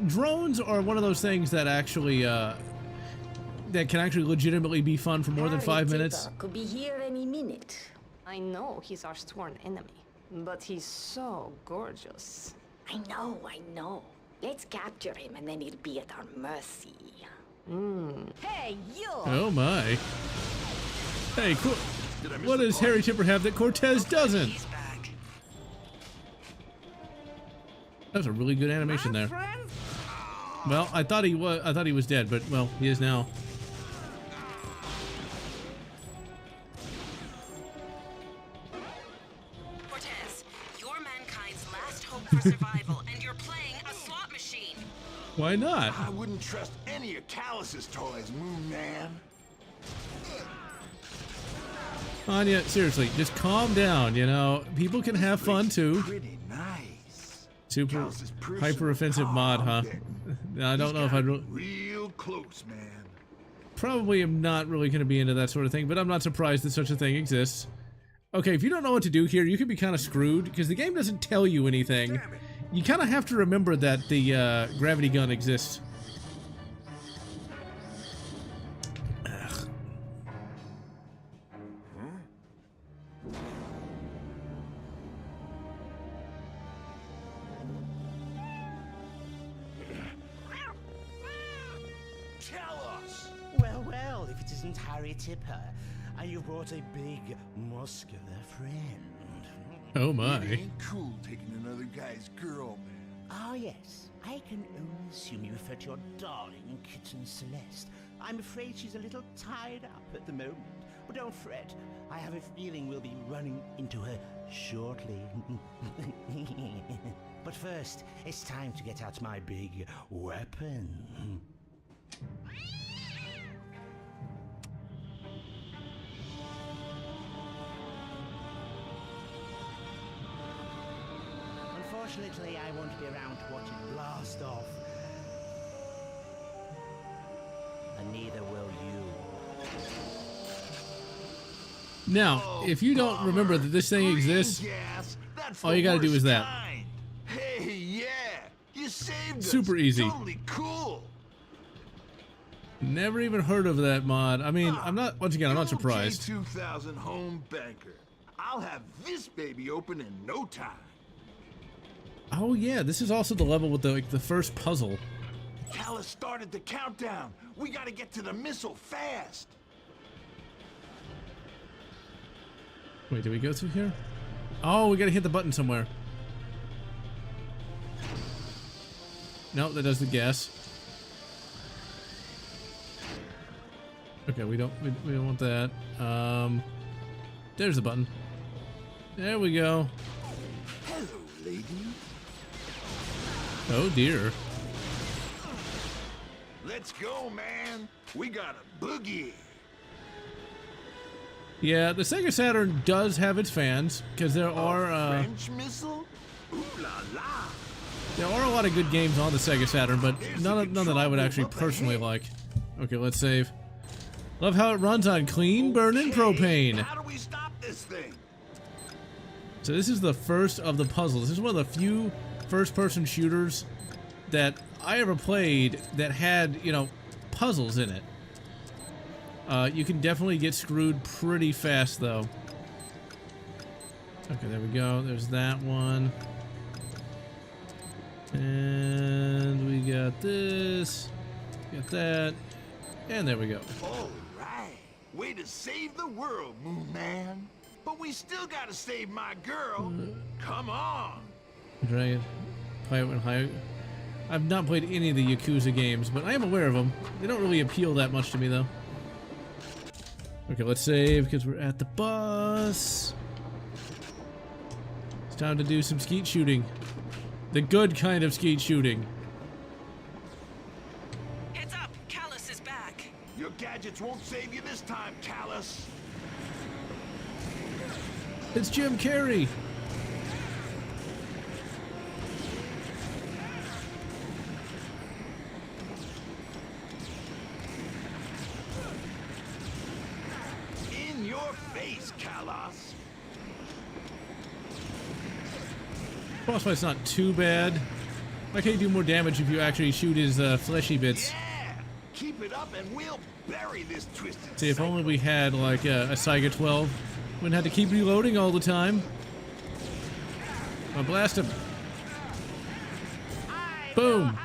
drones are one of those things that actually that can actually legitimately be fun for more than 5 minutes. Could be here any minute. I know he's our sworn enemy, but he's so gorgeous. I know. Let's capture him and then he'll be at our mercy. Hey, you! Oh my. Hey, what does Harry Tipper have that Cortez doesn't? That was a really good animation there. Well, I thought he was dead, but well, he is now. Cortez, you're mankind's last hope for survival, and you're playing a slot machine. Why not? I wouldn't trust any of Callus's toys, Moon Man. Anya, seriously, just calm down, you know. People can have fun too. Pretty nice. Super hyper offensive mod, huh? I don't know if I'd real close, man. Probably am not really going to be into that sort of thing, but I'm not surprised that such a thing exists. Okay, if you don't know what to do here, you can be kind of screwed because the game doesn't tell you anything. You kind of have to remember that the gravity gun exists. Ugh. Well, if it isn't Harry Tipper, and you've brought a big, muscular friend. Oh my. It ain't cool taking another guy's girl, man. Ah, yes. I can only assume you refer to your darling kitten Celeste. I'm afraid she's a little tied up at the moment. But don't fret. I have a feeling we'll be running into her shortly. But first, it's time to get out my big weapon. Unfortunately, I won't be around to watch it blast off. And neither will you. Now, if you don't remember that this thing exists, all you gotta do is that. Hey, yeah, you saved us. Super easy. Totally cool. Never even heard of that mod. I mean, I'm not. Once again, I'm not surprised. 2000 home banker. I'll have this baby open in no time. Oh yeah, this is also the level with the first puzzle. Callus started the countdown. We gotta get to the missile fast. Wait, did we go through here? Oh, we gotta hit the button somewhere. No, that does the gas. Okay, we don't want that. There's the button. There we go. Hello, lady. Oh dear. Let's go, man. We got a boogie. Yeah, the Sega Saturn does have its fans because there are French missile? Ooh la la. There are a lot of good games on the Sega Saturn, but none that I would actually personally like. Okay, let's save. Love how it runs on clean burning propane. How do we stop this thing? So this is the first of the puzzles. This is one of the few first-person shooters that I ever played that had, you know, puzzles in it. You can definitely get screwed pretty fast, though. Okay, there we go. There's that one. And we got this. Get that. And there we go. All right. Way to save the world, Moon Man. But we still gotta save my girl. Come on. Dragon. Pirate and High. I've not played any of the Yakuza games, but I am aware of them. They don't really appeal that much to me, though. Okay, let's save because we're at the bus. It's time to do some skeet shooting. The good kind of skeet shooting. Heads up, Callus is back. Your gadgets won't save you this time, Callus. It's Jim Carrey. In your face, Callus. Boss fight's not too bad. Why can't you do more damage if you actually shoot his fleshy bits? Yeah. Keep it up and we'll bury this twisted. See, if only we had like a Saiga 12. Wouldn't have to keep reloading all the time. I'll blast him. Boom.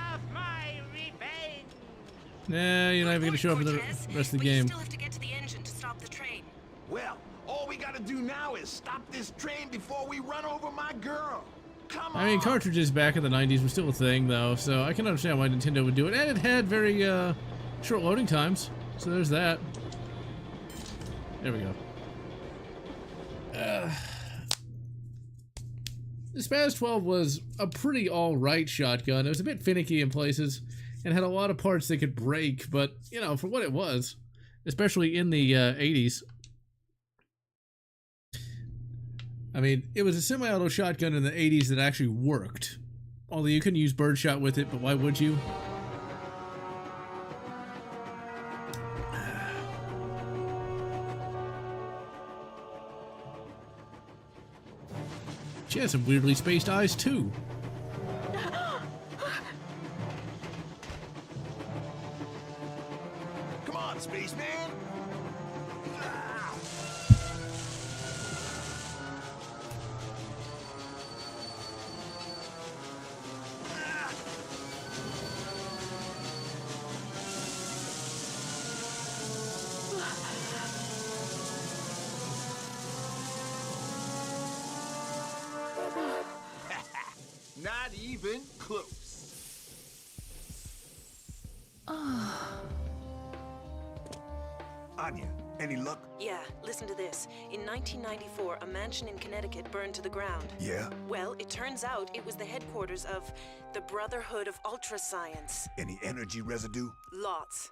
Nah, you're not even gonna show up in the rest of the game. Still have to get to the engine to stop the train. Well, all we gotta do now is stop this train before we run over my girl. Come on. I mean, cartridges back in the 90s were still a thing, though, so I can understand why Nintendo would do it. And it had very short loading times, so there's that. There we go. The Spaz 12 was a pretty alright shotgun. It was a bit finicky in places and had a lot of parts that could break, but, you know, for what it was, especially in the 80s. I mean, it was a semi-auto shotgun in the 80s that actually worked. Although you couldn't use birdshot with it, but why would you? She has some weirdly spaced eyes, too. Come on, spaceman. Not even close. Anya, any luck? Yeah, listen to this. In 1994, a mansion in Connecticut burned to the ground. Yeah? Well, it turns out it was the headquarters of the Brotherhood of Ultra Science. Any energy residue? Lots.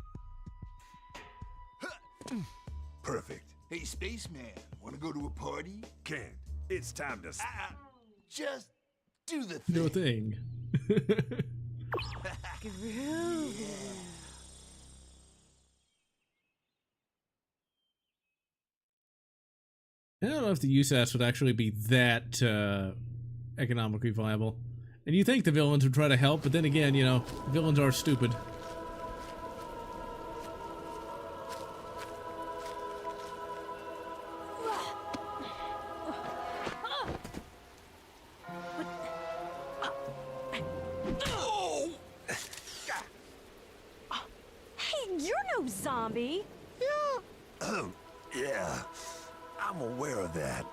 Perfect. Hey, spaceman, wanna go to a party? Can't. It's time to just do the thing. No thing. I don't know if the USAS would actually be that economically viable. And you think the villains would try to help, but then again, you know, villains are stupid. Hey, you're no zombie. Oh, yeah. I'm aware of that.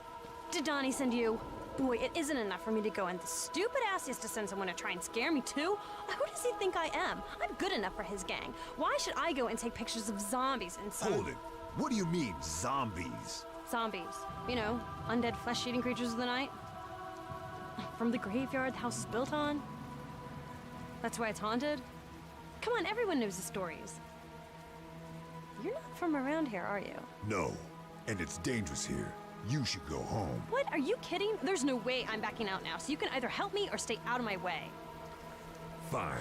Did Donnie send you? Boy, it isn't enough for me to go, and the stupid ass is to send someone to try and scare me too. Who does he think I am? I'm good enough for his gang. Why should I go and take pictures of zombies and some... Hold it. What do you mean, zombies? Zombies. You know, undead flesh-eating creatures of the night. From the graveyard the house is built on. That's why it's haunted. Come on, everyone knows the stories. You're not from around here, are you? No. And it's dangerous here. You should go home. What? Are you kidding? There's no way I'm backing out now, so you can either help me or stay out of my way. Fine.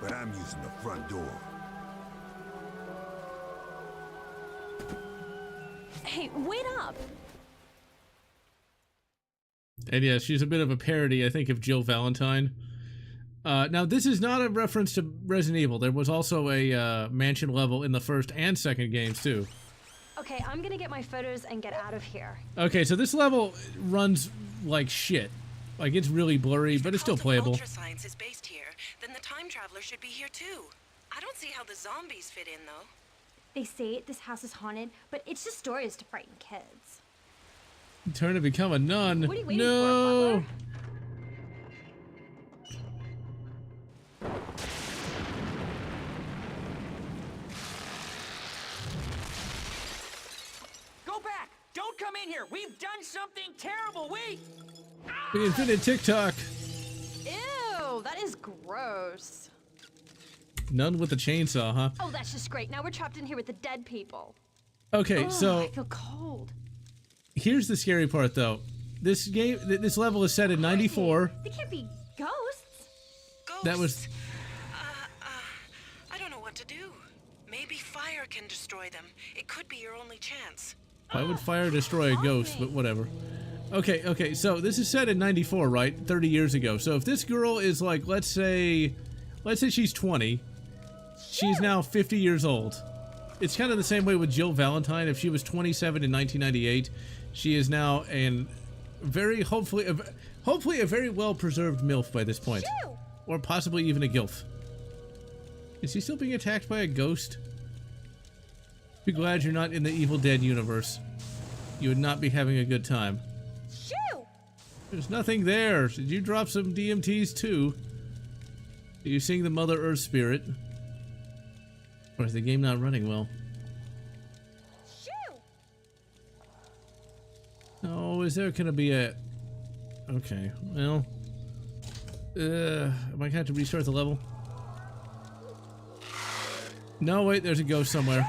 But I'm using the front door. Hey, wait up! And yeah, she's a bit of a parody, I think, of Jill Valentine. Now, this is not a reference to Resident Evil. There was also a mansion level in the first and second games, too. Okay, I'm gonna get my photos and get out of here. Okay, so this level runs like shit. Like, it's really blurry, but it's still playable. Ultra Science is based here, then the time traveler should be here too. I don't see how the zombies fit in, though. They say this house is haunted, but it's just stories to frighten kids. Turn to become a nun. What are you waiting no. for, Butler? Go back! Don't come in here! We've done something terrible! The infinite TikTok. Ew, that is gross. Nun with a chainsaw, huh? Oh, that's just great. Now we're trapped in here with the dead people. Okay, Ugh, so I feel cold. here's the scary part, though. This level is set in '94. They can't be ghosts. That was. I don't know what to do. Maybe fire can destroy them. It could be your only chance. Why would fire destroy a ghost? But whatever. Okay, so this is set in '94, right? 30 years ago. So if this girl is like, let's say she's 20, she's now 50 years old. It's kind of the same way with Jill Valentine. If she was 27 in 1998, she is now hopefully a very well-preserved MILF by this point. Or possibly even a GILF. Is he still being attacked by a ghost? Be glad you're not in the Evil Dead universe. You would not be having a good time. There's nothing there. Did you drop some DMTs too? Are you seeing the Mother Earth spirit? Or is the game not running well? Oh, is there gonna be a... Okay, well... am I gonna have to restart the level? No, wait, there's a ghost somewhere.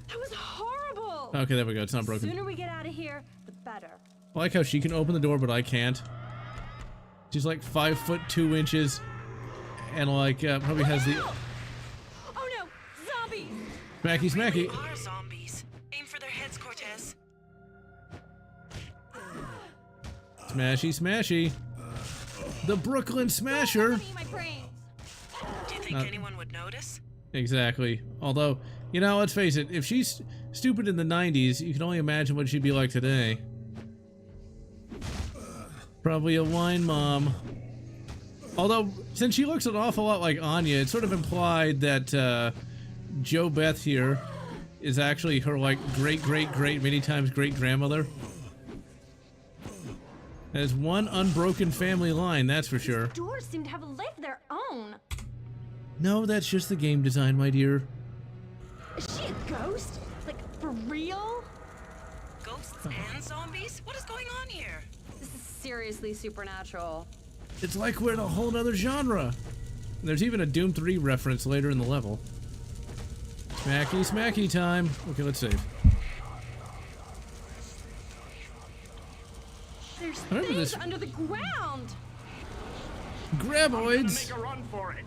That was horrible. Okay, there we go. It's not broken. The sooner we get out of here, the better. I like how she can open the door, but I can't. She's like 5 foot 2 inches, and like probably has the. Oh no, zombies! Smacky. Are zombies? Aim for their heads, Cortez. Smashy. The Brooklyn Smasher. Do you think anyone would notice? Exactly. Although, you know, let's face it. If she's stupid in the '90s, you can only imagine what she'd be like today. Probably a wine mom. Although, since she looks an awful lot like Anya, it's sort of implied that Joe Beth here is actually her, like, great, many times great-grandmother. There's one unbroken family line, that's for sure. These doors seem to have a life of their own. No, that's just the game design, my dear. Is she a ghost? Like, for real? Ghosts and zombies? What is going on here? This is seriously supernatural. It's like we're in a whole nother genre. There's even a Doom 3 reference later in the level. Smacky time. Okay, let's save. There's things under the ground. Graboids. Make a run for it.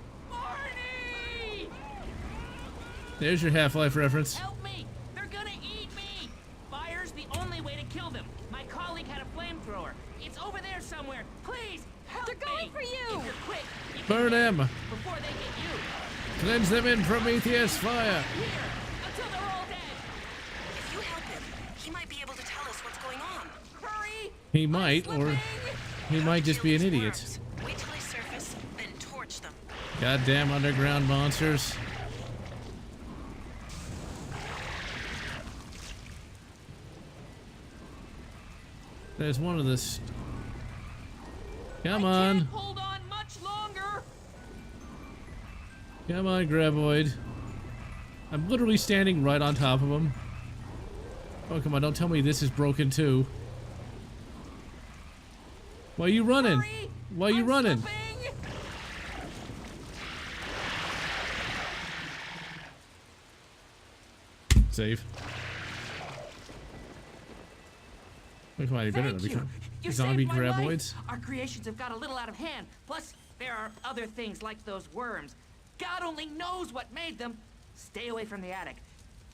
There's your Half-Life reference. Help me! They're gonna eat me! Fire's the only way to kill them. My colleague had a flamethrower. It's over there somewhere. Please, help me! They're going for you! If you're quick, you Burn can them! before they get you. Cleanse them in Prometheus fire! Here, until they're all dead. If you help him, he might be able to tell us what's going on. Hurry! He might, or he might just be an idiot. Wait till they surface, then torch them. Goddamn underground monsters. There's one of this. Come on. Hold on much longer. Come on, Graboid. I'm literally standing right on top of him. Oh, come on, don't tell me this is broken too. Why are you running? Hurry, Why are you running? Slipping. Save. Oh, come on, you better not Thank you. become You zombie saved my life. graboids. Our creations have got a little out of hand. Plus, there are other things like those worms. God only knows what made them. Stay away from the attic.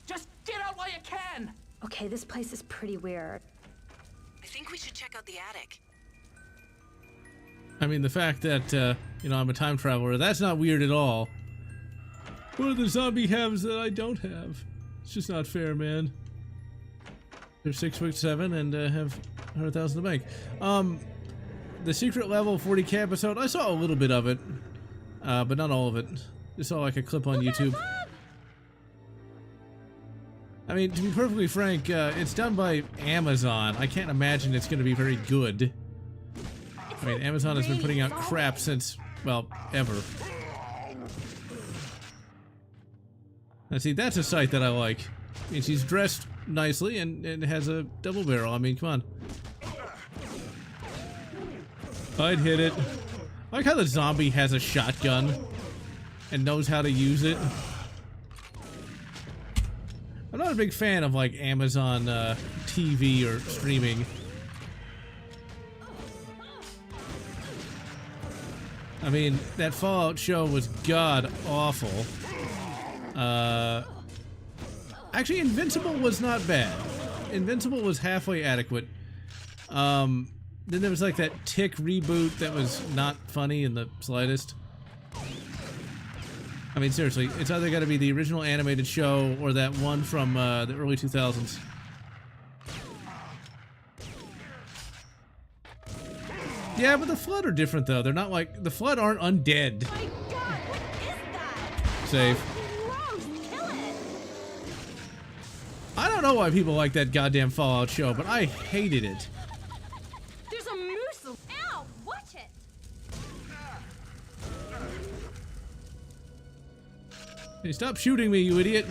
Just get out while you can. Okay, this place is pretty weird. I think we should check out the attic. I mean, the fact that, you know, I'm a time traveler, that's not weird at all. What do the zombie haves that I don't have? It's just not fair, man. They're 6'7" and have 100,000 in the bank. The secret level 40k episode, I saw a little bit of it, but not all of it. just saw like a clip on YouTube. I mean, to be perfectly frank, it's done by Amazon. I can't imagine it's going to be very good. I mean, Amazon has been putting out crap since, well, ever. Now see, that's a sight that I like. I mean, she's dressed nicely and has a double barrel. I mean, come on. I'd hit it. I like how the zombie has a shotgun and knows how to use it. I'm not a big fan of like Amazon TV or streaming. I mean, that Fallout show was god awful. Actually, Invincible was not bad. Invincible was halfway adequate. Then there was like that Tick reboot that was not funny in the slightest. I mean, seriously, it's either got to be the original animated show or that one from the early 2000s. Yeah, but the Flood are different, though. They're not like... The Flood aren't undead. My God, what is that? Safe. Gross, kill it. I don't know why people like that goddamn Fallout show, but I hated it. There's a moose. Ow, watch it. Hey, stop shooting me, you idiot.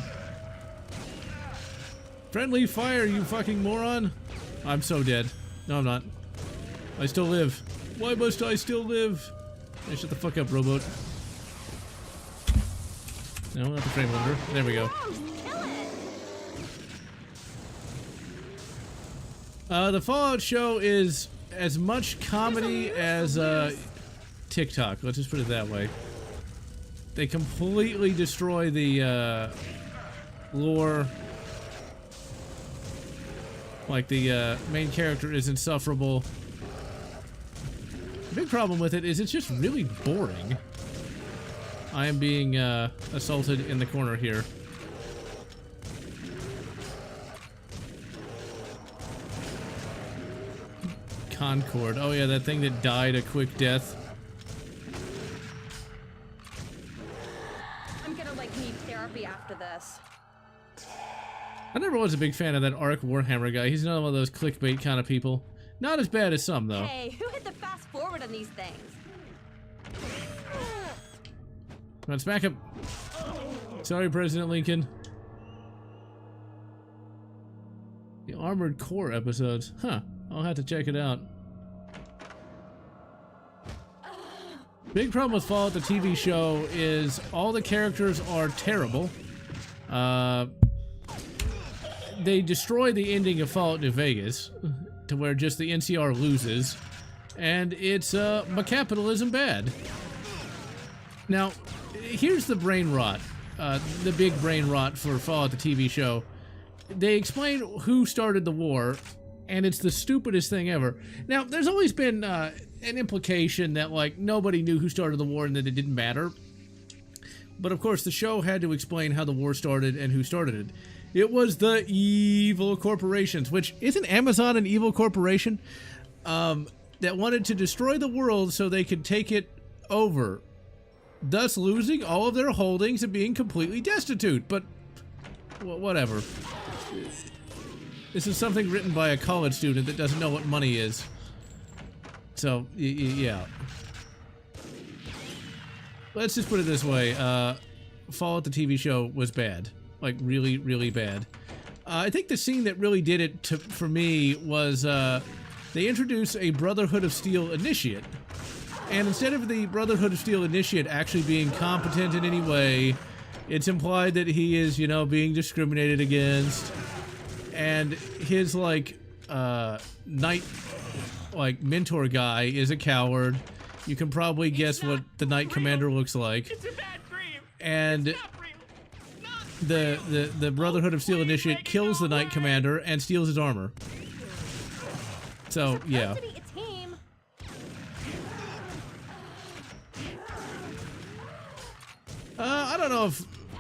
Friendly fire, you fucking moron. I'm so dead. No, I'm not. I still live. Why must I still live? Hey, shut the fuck up, rowboat. No, not the frame limiter. There we go. The Fallout show is as much comedy as TikTok. Let's just put it that way. They completely destroy the lore. Like the main character is insufferable. The big problem with it is it's just really boring. I am being assaulted in the corner here. Concord. Oh yeah, that thing that died a quick death. I'm gonna like need therapy after this. I never was a big fan of that Ark Warhammer guy. He's not one of those clickbait kind of people. Not as bad as some, though. Hey, who hit the fast forward on these things? Come on, smack him. Sorry, President Lincoln. The Armored Core episodes. Huh. I'll have to check it out. Big problem with Fallout, the TV show, is all the characters are terrible. They destroy the ending of Fallout New Vegas, to where just the NCR loses, and it's capitalism bad. Now, here's the brain rot, the big brain rot for Fallout the TV show. They explain who started the war, and it's the stupidest thing ever. Now, there's always been an implication that like nobody knew who started the war and that it didn't matter. But of course, the show had to explain how the war started and who started it. It was the evil corporations, which isn't Amazon an evil corporation? That wanted to destroy the world so they could take it over, thus losing all of their holdings and being completely destitute. But, whatever. This is something written by a college student that doesn't know what money is. So, yeah. Let's just put it this way. Fallout the TV show was bad. Like, really, really bad. I think the scene that really did it for me was they introduced a Brotherhood of Steel initiate. And instead of the Brotherhood of Steel initiate actually being competent in any way, it's implied that he is, you know, being discriminated against. And his, like, knight, like, mentor guy is a coward. You can probably guess what the Knight Commander looks like. It's a bad dream. And the Brotherhood of Steel initiate kills the Knight Commander and steals his armor. So, yeah. I don't know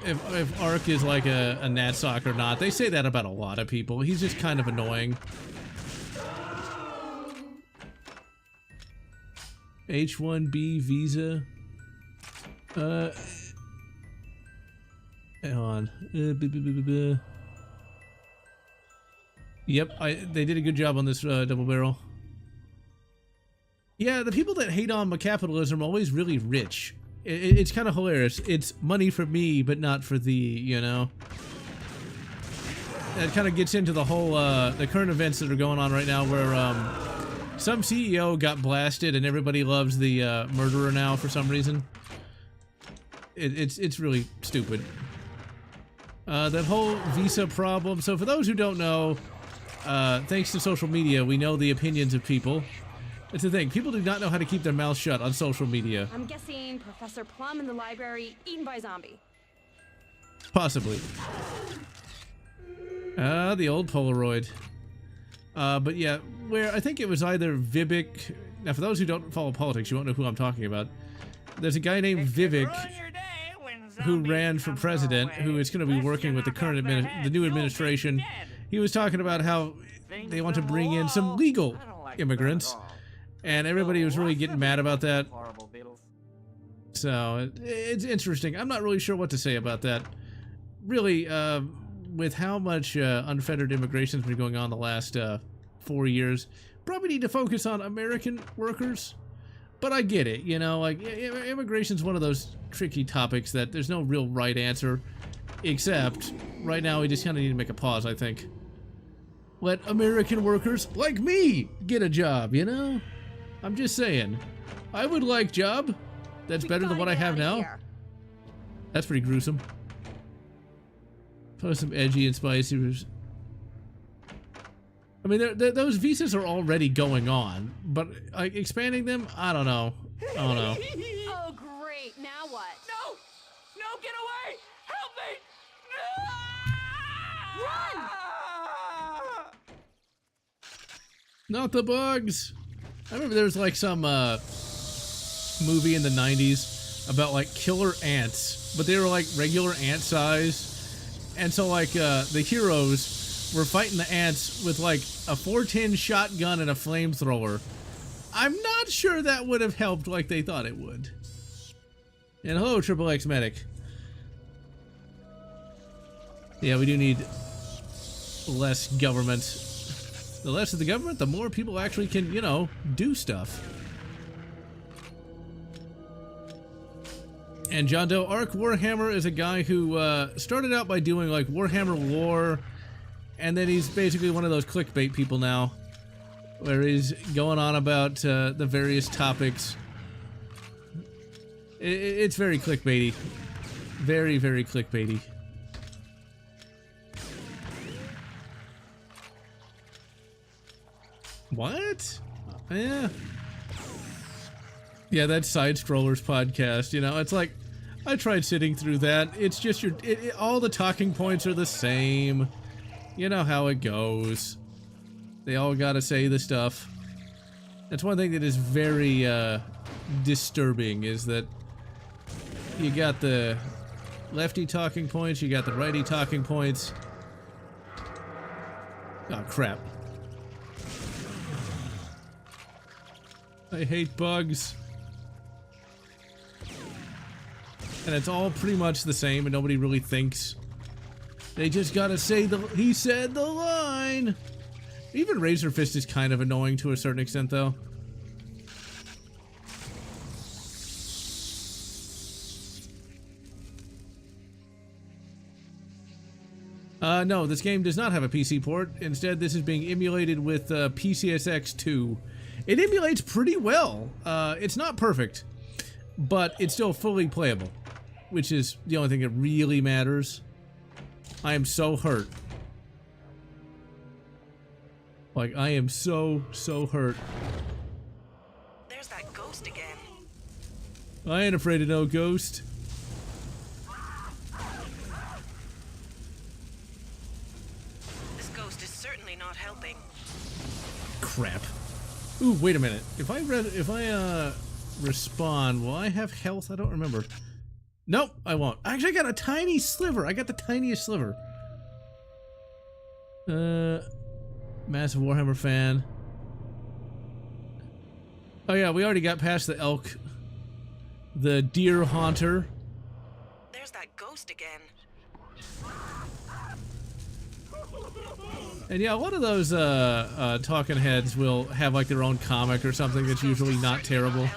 if Ark is like a natsock or not. They say that about a lot of people. He's just kind of annoying. H-1B visa. Hang on. Yep, they did a good job on this double barrel. Yeah, the people that hate on capitalism are always really rich. It's kind of hilarious. It's money for me, but not for thee, you know? That kind of gets into the whole, the current events that are going on right now where, some CEO got blasted and everybody loves the, murderer now for some reason. It's really stupid. That whole visa problem. So for those who don't know, thanks to social media, we know the opinions of people. It's the thing. People do not know how to keep their mouths shut on social media. I'm guessing Professor Plum in the library eaten by zombie. Possibly. The old Polaroid. But yeah, where I think it was either Vivek. Now, for those who don't follow politics, you won't know who I'm talking about. There's a guy named Vivek who ran for president, who is going to be working with the current the new administration. He was talking about how they want to bring in some legal immigrants, and everybody was really getting mad about that. So it's interesting. I'm not really sure what to say about that. Really, with how much unfettered immigration has been going on the last 4 years, probably need to focus on American workers. But I get it, you know, like, immigration's one of those tricky topics that there's no real right answer, except right now we just kind of need to make a pause, I think. Let American workers, like me, get a job, you know? I'm just saying. I would like job. That's better than what I have now. That's pretty gruesome. Probably some edgy and spicy. I mean, those visas are already going on, but like expanding them, I don't know. I don't know. Oh, great. Now what? No! No, get away! Help me! Run! Not the bugs. I remember there was like some movie in the 90s about like killer ants, but they were like regular ant size. And so like the heroes were fighting the ants with like a 410 shotgun and a flamethrower. I'm not sure that would have helped like they thought it would. And hello, Triple X Medic. Yeah, we do need less government. The less of the government, the more people actually can, you know, do stuff. And John Doe, Arc Warhammer is a guy who started out by doing like Warhammer lore, and then he's basically one of those clickbait people now, where he's going on about the various topics. It's very clickbaity. Very, very clickbaity. What? Yeah. Yeah, that's Side Scrollers podcast, you know, it's like, I tried sitting through that. It's just all the talking points are the same. You know how it goes. They all gotta say the stuff. That's one thing that is very disturbing, is that you got the lefty talking points, you got the righty talking points. Oh crap. I hate bugs. And it's all pretty much the same and nobody really thinks. They just gotta say he said the line. Even Razor Fist is kind of annoying to a certain extent though. No, this game does not have a PC port. Instead, this is being emulated with PCSX 2. It emulates pretty well. It's not perfect, but it's still fully playable, which is the only thing that really matters. I am so hurt. Like, I am so hurt. There's that ghost again. I ain't afraid of no ghost. This ghost is certainly not helping. Crap. Ooh, wait a minute. If I respawn, will I have health? I don't remember. Nope, I won't. Actually, I got a tiny sliver. I got the tiniest sliver. Massive Warhammer fan. Oh yeah, we already got past the elk. The deer haunter. There's that ghost again. And yeah, a lot of those talking heads will have like their own comic or something that's usually not terrible.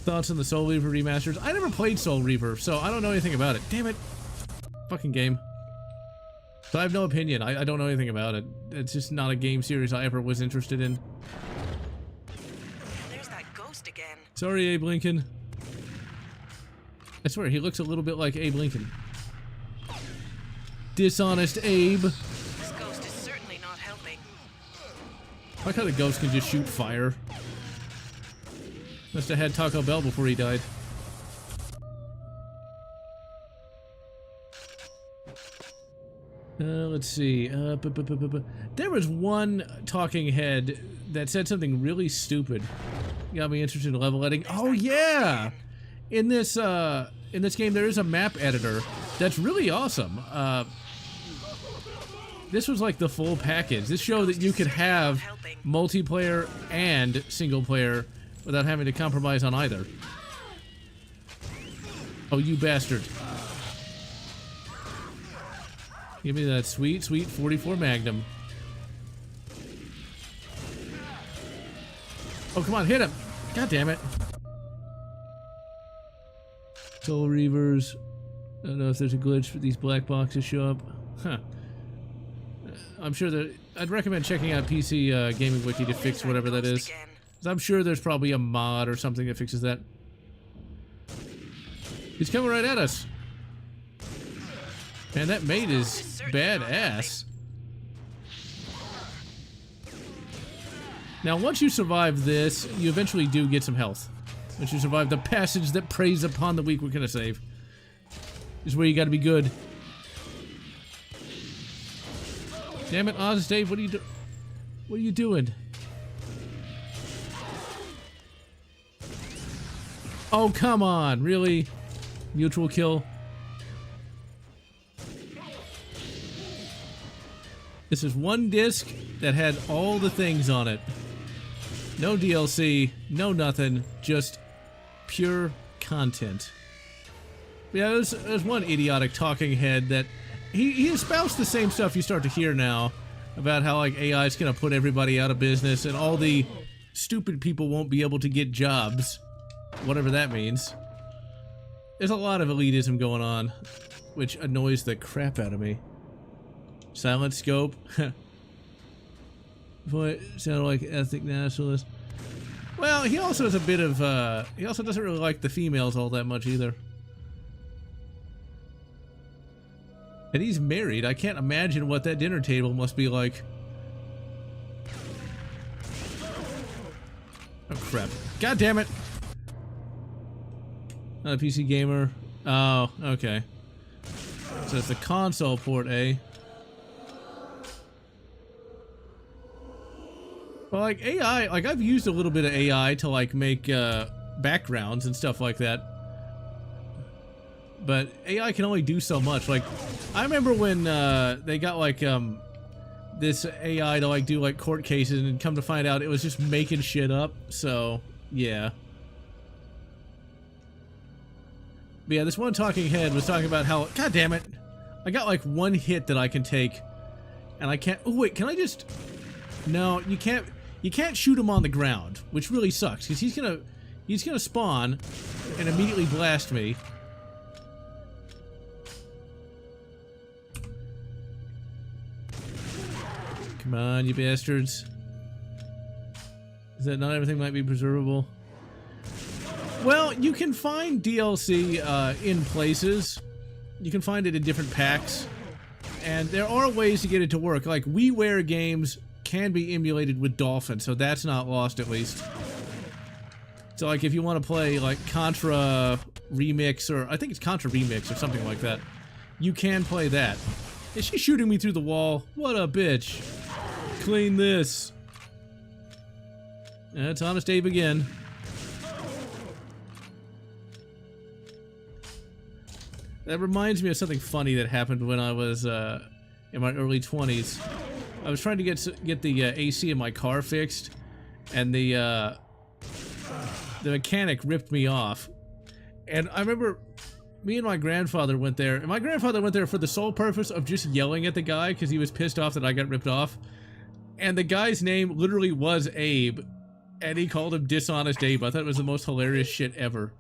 Thoughts on the Soul Reaver remasters? I never played Soul Reaver, so I don't know anything about it. Damn it. Fucking game. So I have no opinion. I don't know anything about it. It's just not a game series I ever was interested in. There's that ghost again. Sorry, Abe Lincoln. I swear, he looks a little bit like Abe Lincoln. Dishonest Abe. This ghost is certainly not helping. I like how the ghost can just shoot fire. Must have had Taco Bell before he died. Let's see. There was one talking head that said something really stupid. Got me interested in level editing. Oh yeah! In this game, there is a map editor that's really awesome. This was like the full package. This showed that you could have multiplayer and single player without having to compromise on either. Oh, you bastard. Give me that sweet, sweet 44 Magnum. Oh, come on, hit him. God damn it. Soul Reavers. I don't know if there's a glitch for these black boxes show up. Huh. I'm sure that I'd recommend checking out PC Gaming Wiki to fix whatever that is. 'Cause I'm sure there's probably a mod or something that fixes that. He's coming right at us. Man, that mate is badass. Now, once you survive this, you eventually do get some health. Once you survive the passage that preys upon the weak, we're gonna save. This is where you gotta be good. Damn it, Oz Dave, what are you doing? Oh, come on, really? Mutual kill. This is one disc that had all the things on it. No DLC, no nothing, just pure content. Yeah, there's one idiotic talking head that he espoused the same stuff you start to hear now about how like AI is gonna put everybody out of business and all the stupid people won't be able to get jobs, whatever that means. There's a lot of elitism going on, which annoys the crap out of me. Silent scope. Boy, sounded like ethnic nationalist. Well, he also has a bit of, he also doesn't really like the females all that much either. And he's married. I can't imagine what that dinner table must be like. Oh, crap. God damn it! Not a PC gamer. Oh, okay. So it's the console port, eh? Well, like AI, like I've used a little bit of AI to like make backgrounds and stuff like that. But AI can only do so much. Like, I remember when they got like this AI to like do like court cases and come to find out it was just making shit up. So, yeah. But yeah, this one talking head was talking about how, god damn it, I got like one hit that I can take and I can't, oh wait, can I just, no, you can't shoot him on the ground, which really sucks because he's gonna spawn and immediately blast me. Come on, you bastards. Is that not everything might be preservable? Well, you can find DLC in places. You can find it in different packs. And there are ways to get it to work. Like, WiiWare games can be emulated with Dolphin, so that's not lost at least. So, like, if you want to play, like, Contra Remix, or I think it's Contra Remix or something like that, you can play that. Is she shooting me through the wall? What a bitch. Clean this. That's Honest Abe again. That reminds me of something funny that happened when I was in my early 20s. I was trying to get the AC in my car fixed, and the mechanic ripped me off. And I remember Me and my grandfather went there, and my grandfather went there for the sole purpose of just yelling at the guy because he was pissed off that I got ripped off. And the guy's name literally was Abe, and he called him Dishonest Abe. I thought it was the most hilarious shit ever.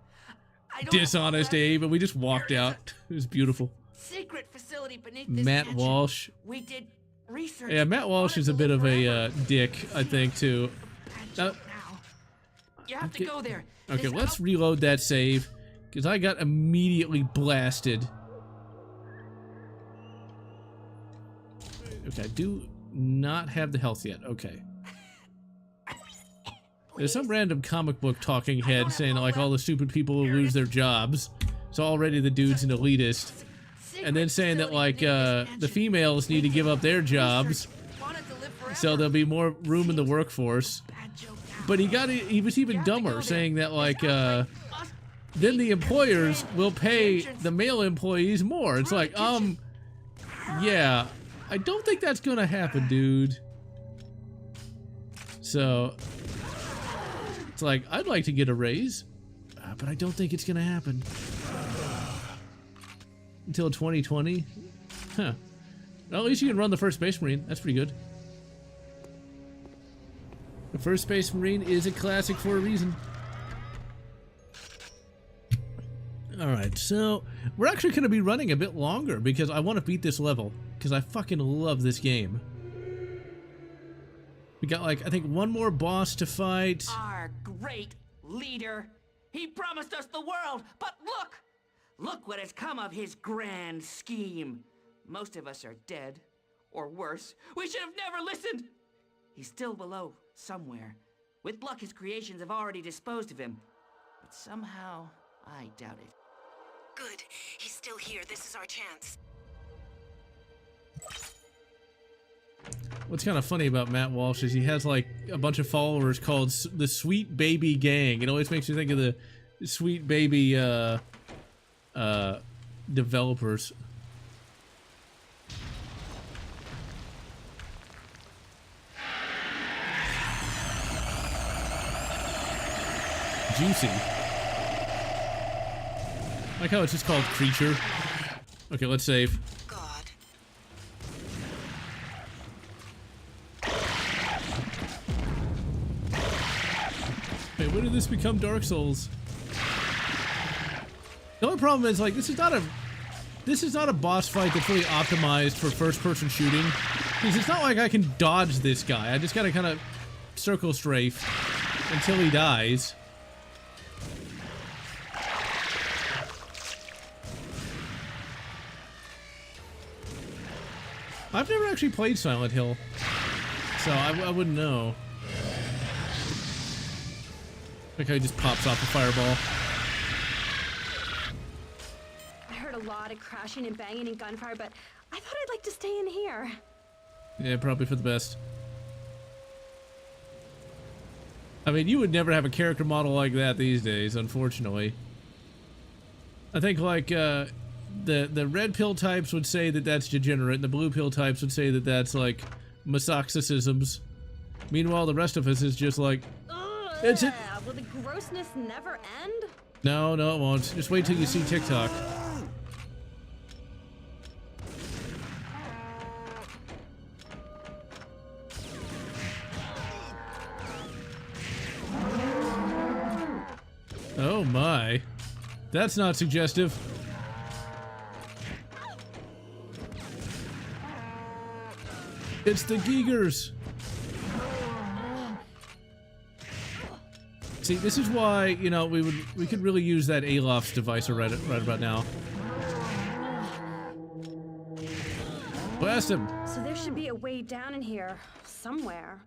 Dishonest Abe, and we just walked out. It was beautiful. Secret facility beneath this Matt mansion. Walsh. We did research. Yeah, Matt Walsh is a bit of a dick, I think, too. You have to go there. Okay, let's reload that save, because I got immediately blasted. Okay, I do not have the health yet. Okay. There's some random comic book talking head saying like all the stupid people will lose their jobs. So already the dude's an elitist. And then saying that like the females need to give up their jobs so there'll be more room in the workforce. But he was even dumber, saying that like then the employers will pay the male employees more. It's like, yeah, I don't think that's gonna happen, dude. So it's like, I'd like to get a raise, but I don't think it's gonna happen until 2020. Huh. Well, at least you can run the first Space Marine. That's pretty good. The first Space Marine is a classic for a reason. Alright, so we're actually going to be running a bit longer because I want to beat this level, because I fucking love this game. We got like, I think one more boss to fight. Our great leader. He promised us the world, but look! Look what has come of his grand scheme. Most of us are dead, or worse. We should have never listened! He's still below, somewhere. With luck, his creations have already disposed of him. But somehow, I doubt it. Good. He's still here. This is our chance. What's kind of funny about Matt Walsh is he has like a bunch of followers called the Sweet Baby Gang. It always makes me think of the Sweet Baby developers. Juicy. Like how it's just called Creature. Okay, let's save. God. Hey, when did this become Dark Souls? The only problem is like this is not a boss fight that's really optimized for first-person shooting. Because it's not like I can dodge this guy. I just gotta kind of circle strafe until he dies. I've never actually played Silent Hill, so I wouldn't know. Like how he just pops off a fireball. I heard a lot of crashing and banging and gunfire, but I thought I'd like to stay in here. Yeah, probably for the best. I mean, you would never have a character model like that these days, unfortunately. I think like the red pill types would say that that's degenerate, and the blue pill types would say that that's like masochicisms. Meanwhile, the rest of us is just like, it's it. Will the grossness never end? No, it won't. Just wait till you see TikTok. Oh my. That's not suggestive. It's the Giegers. See, this is why, you know, we could really use that Alof's device right about now. Blast him. So there should be a way down in here somewhere.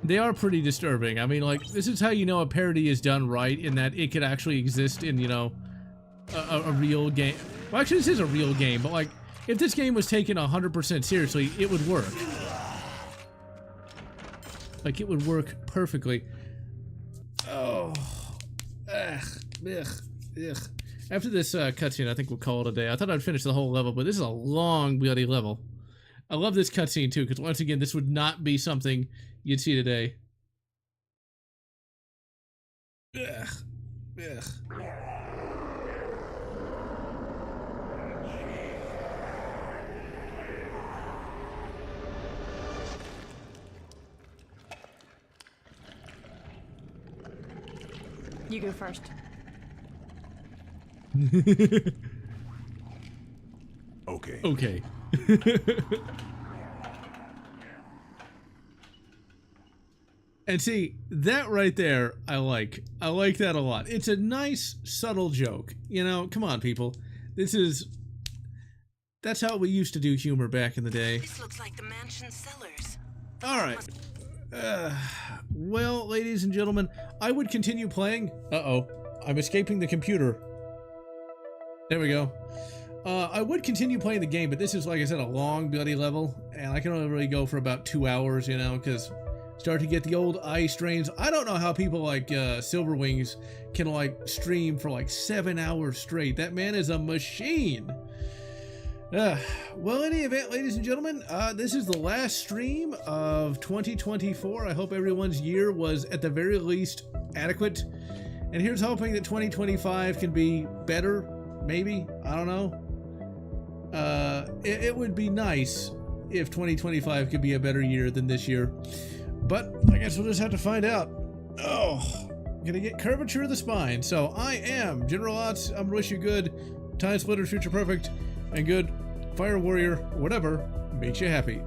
They are pretty disturbing. I mean, like, this is how you know a parody is done right, in that it could actually exist in, you know, a real game. Well, actually, this is a real game, but, like, if this game was taken 100% seriously, it would work. Like, it would work perfectly. Oh. Ugh. Ugh. Ugh. After this cutscene, I think we'll call it a day. I thought I'd finish the whole level, but this is a long, bloody level. I love this cutscene, too, because once again, this would not be something you'd see today. Ugh. Ugh. You go first. Okay. Okay. And see, that right there, I like. I like that a lot. It's a nice, subtle joke. You know, come on, people. That's how we used to do humor back in the day. This looks like the mansion cellars. All right. Well, ladies and gentlemen, I would continue playing. Uh-oh. I'm escaping the computer. There we go. I would continue playing the game, but this is, like I said, a long, bloody level, and I can only really go for about 2 hours, you know, because start to get the old eye strains. I don't know how people like Silverwings can, like, stream for, like, 7 hours straight. That man is a machine. Well, in any event, ladies and gentlemen, this is the last stream of 2024. I hope everyone's year was, at the very least, adequate. And here's hoping that 2025 can be better, maybe. I don't know. It would be nice if 2025 could be a better year than this year. But I guess we'll just have to find out. Oh, gonna get curvature of the spine. So I am General Lotz. I'm gonna wish you good. TimeSplitters, Future Perfect, and good Fire Warrior, whatever makes you happy.